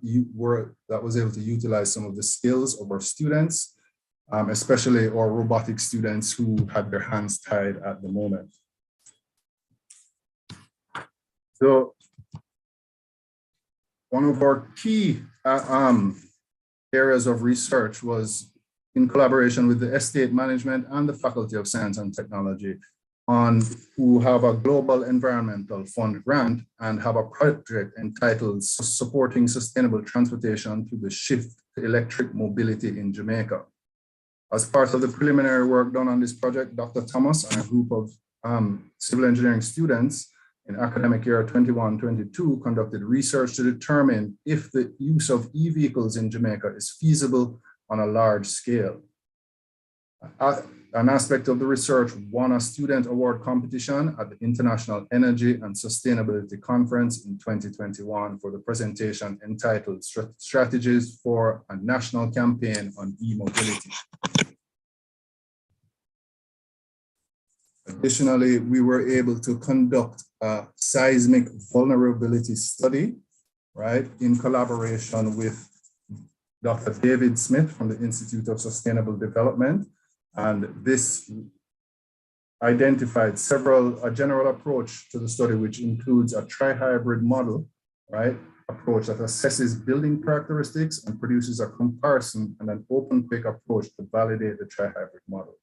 was able to utilize some of the skills of our students, especially our robotic students who had their hands tied at the moment. So one of our key areas of research was in collaboration with the estate management and the Faculty of Science and Technology, who have a global environmental fund grant and have a project entitled Supporting Sustainable Transportation to the Shift to Electric Mobility in Jamaica. As part of the preliminary work done on this project, Dr. Thomas and a group of civil engineering students in academic year 21-22 conducted research to determine if the use of e-vehicles in Jamaica is feasible on a large scale. An aspect of the research won a student award competition at the International Energy and Sustainability Conference in 2021 for the presentation entitled Strategies for a National Campaign on E-Mobility. Additionally, we were able to conduct a seismic vulnerability study, right, in collaboration with Dr. David Smith from the Institute of Sustainable Development. And this identified a general approach to the study, which includes a tri-hybrid model, right, approach that assesses building characteristics and produces a comparison and an open quick approach to validate the tri-hybrid model.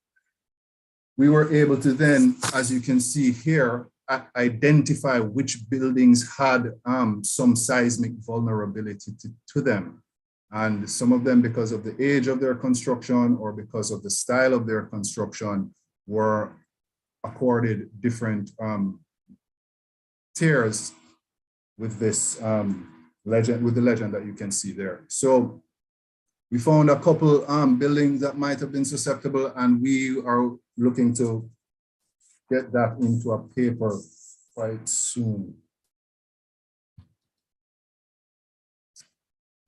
We were able to then, as you can see here, identify which buildings had some seismic vulnerability to them. And some of them, because of the age of their construction or because of the style of their construction, were accorded different tiers with this legend, with the legend that you can see there. So we found a couple buildings that might have been susceptible, and we are looking to get that into a paper quite soon.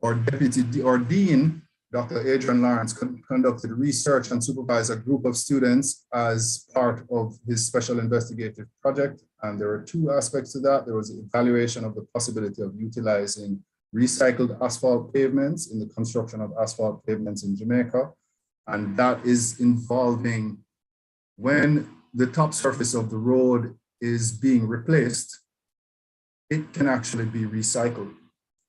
Our dean, Dr. Adrian Lawrence, conducted research and supervised a group of students as part of his special investigative project. And there were two aspects to that. There was an evaluation of the possibility of utilizing recycled asphalt pavements in the construction of asphalt pavements in Jamaica. And that is involving when the top surface of the road is being replaced, it can actually be recycled.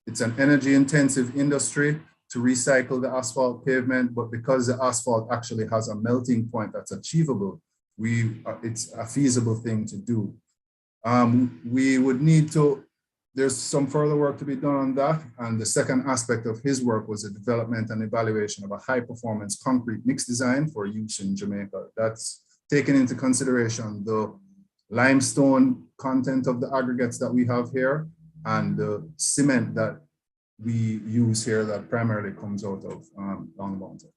It's an energy intensive industry to recycle the asphalt pavement, but because the asphalt actually has a melting point that's achievable, it's a feasible thing to do. We would need to, there's some further work to be done on that. And the second aspect of his work was the development and evaluation of a high performance concrete mix design for use in Jamaica. That's taking into consideration the limestone content of the aggregates that we have here and the cement that we use here that primarily comes out of Long Mountain.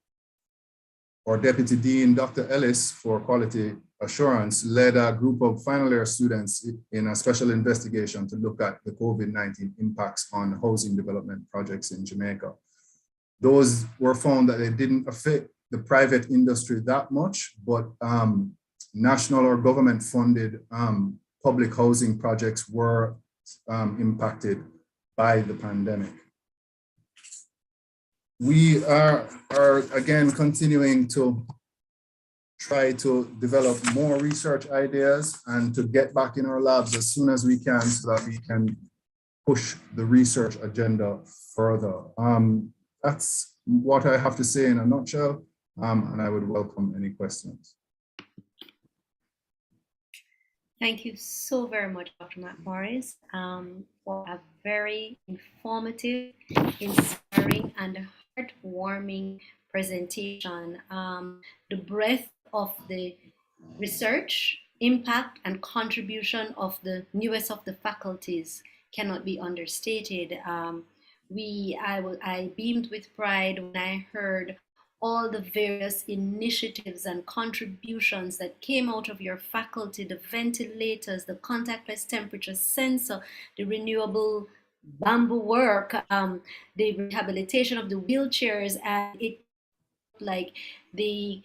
Our Deputy Dean, Dr. Ellis, for Quality Assurance, led a group of final year students in a special investigation to look at the COVID-19 impacts on housing development projects in Jamaica. Those were found that they didn't affect the private industry that much, but national or government funded public housing projects were impacted by the pandemic. We are again continuing to try to develop more research ideas and to get back in our labs as soon as we can so that we can push the research agenda further. That's what I have to say in a nutshell, and I would welcome any questions. Thank you so very much, Dr. McMorris, for a very informative, inspiring, and heartwarming presentation. The breadth of the research, impact, and contribution of the newest of the faculties cannot be understated. I beamed with pride when I heard all the various initiatives and contributions that came out of your faculty, the ventilators, the contactless temperature sensor, the renewable bamboo work, the rehabilitation of the wheelchairs, and it like the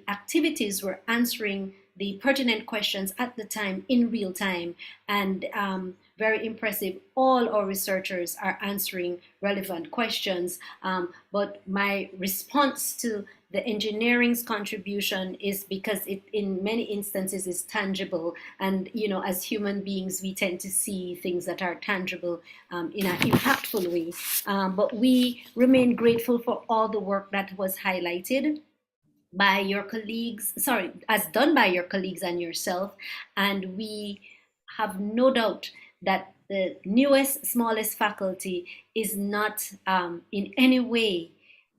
activities were answering the pertinent questions at the time in real time, and very impressive. All our researchers are answering relevant questions, but my response to the engineering's contribution is because it in many instances is tangible, and as human beings we tend to see things that are tangible in an impactful way, but we remain grateful for all the work that was highlighted by your colleagues, as done by your colleagues and yourself, and we have no doubt that the newest, smallest faculty is not in any way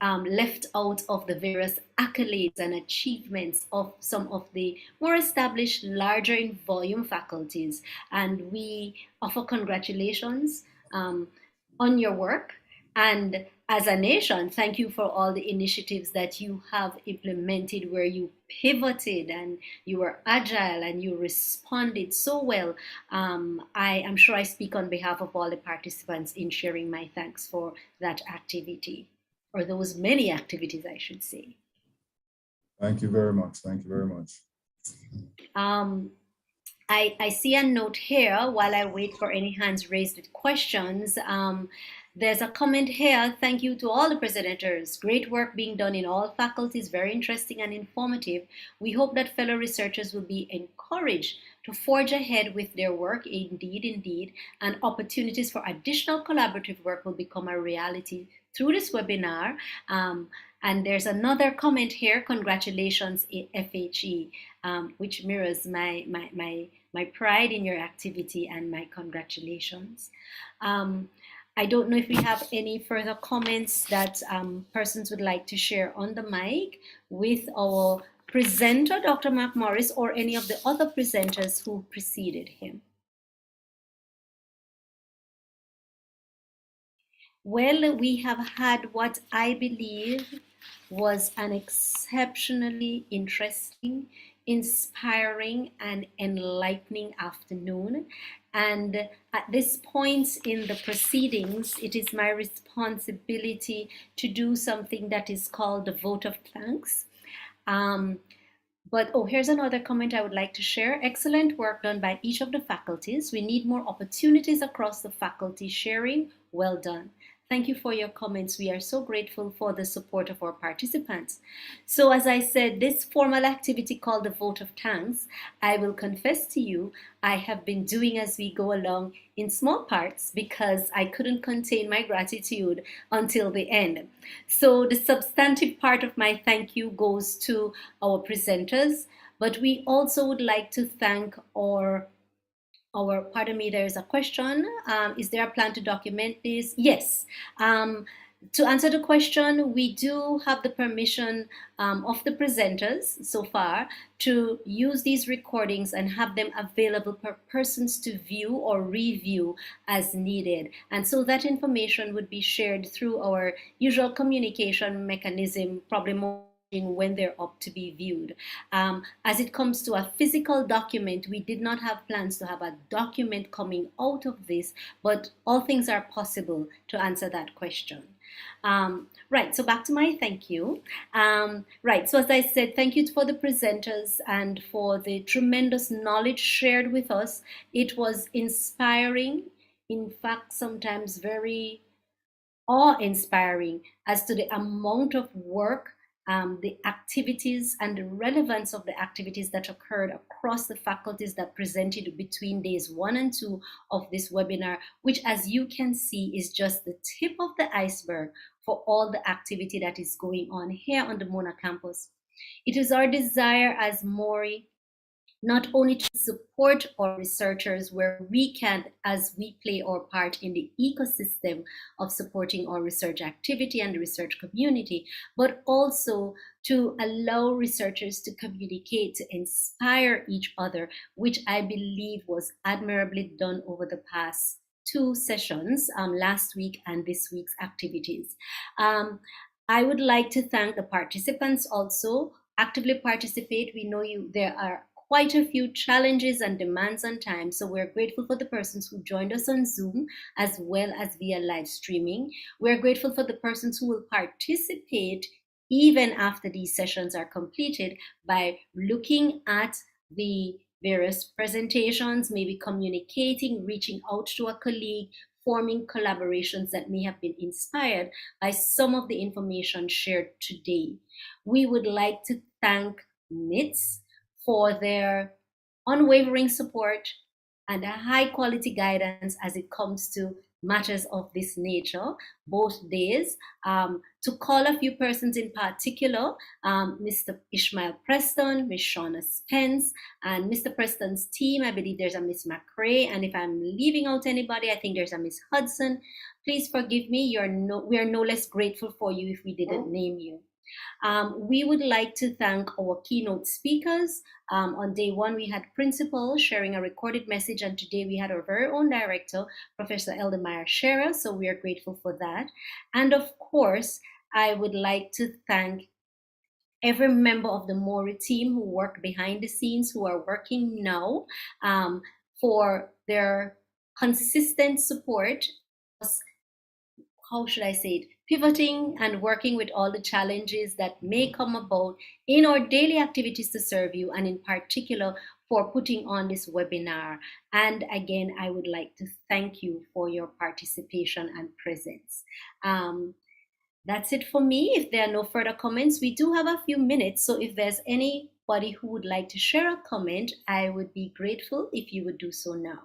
left out of the various accolades and achievements of some of the more established, larger in volume faculties. And we offer congratulations on your work. And as a nation, thank you for all the initiatives that you have implemented where you pivoted and you were agile and you responded so well. I am sure I speak on behalf of all the participants in sharing my thanks for that activity, or those many activities, I should say. Thank you very much. Thank you very much. I see a note here while I wait for any hands raised with questions. There's a comment here. Thank you to all the presenters. Great work being done in all faculties, very interesting and informative. We hope that fellow researchers will be encouraged to forge ahead with their work, indeed, and opportunities for additional collaborative work will become a reality through this webinar. And there's another comment here, congratulations FHE, which mirrors my pride in your activity and my congratulations. I don't know if we have any further comments that persons would like to share on the mic with our presenter, Dr. McMorris, or any of the other presenters who preceded him. Well, we have had what I believe was an exceptionally interesting, inspiring, and enlightening afternoon. And at this point in the proceedings, it is my responsibility to do something that is called the vote of thanks. But here's another comment I would like to share. Excellent work done by each of the faculties. We need more opportunities across the faculty sharing. Well done. Thank you for your comments. We are so grateful for the support of our participants. So as I said, this formal activity called the Vote of Thanks, I will confess to you, I have been doing as we go along in small parts because I couldn't contain my gratitude until the end. So the substantive part of my thank you goes to our presenters, but we also would like to thank pardon me, there is a question. Is there a plan to document this? Yes. To answer the question, we do have the permission of the presenters so far to use these recordings and have them available for persons to view or review as needed. And so that information would be shared through our usual communication mechanism, probably more when they're up to be viewed. As it comes to a physical document, we did not have plans to have a document coming out of this, but all things are possible to answer that question. Right, so back to my thank you. Right, so as I said, thank you for the presenters and for the tremendous knowledge shared with us. It was inspiring, in fact, sometimes very awe-inspiring as to the amount of work the activities and the relevance of the activities that occurred across the faculties that presented between days 1 and 2 of this webinar, which, as you can see, is just the tip of the iceberg for all the activity that is going on here on the Mona campus. It is our desire as Mori not only to support our researchers where we can, as we play our part in the ecosystem of supporting our research activity and the research community, but also to allow researchers to communicate, to inspire each other, which I believe was admirably done over the past 2 sessions, last week and this week's activities. I would like to thank the participants also. Actively participate. We know there are quite a few challenges and demands on time. So we're grateful for the persons who joined us on Zoom as well as via live streaming. We're grateful for the persons who will participate even after these sessions are completed by looking at the various presentations, maybe communicating, reaching out to a colleague, forming collaborations that may have been inspired by some of the information shared today. We would like to thank MITS for their unwavering support and a high quality guidance as it comes to matters of this nature, both days. To call a few persons in particular, Mr. Ishmael Preston, Ms. Shauna Spence, and Mr. Preston's team. I believe there's a Miss McRae, and if I'm leaving out anybody, I think there's a Miss Hudson. Please forgive me, we are no less grateful for you if we didn't name you. We would like to thank our keynote speakers. On day 1, we had principal sharing a recorded message, and today we had our very own director, Professor Eldemeyer Scherer, so we are grateful for that. And of course, I would like to thank every member of the Mori team who worked behind the scenes, who are working now, for their consistent support. How should I say it? Pivoting and working with all the challenges that may come about in our daily activities to serve you, and in particular for putting on this webinar. And again, I would like to thank you for your participation and presence. That's it for me. If there are no further comments, we do have a few minutes. So if there's anybody who would like to share a comment, I would be grateful if you would do so now.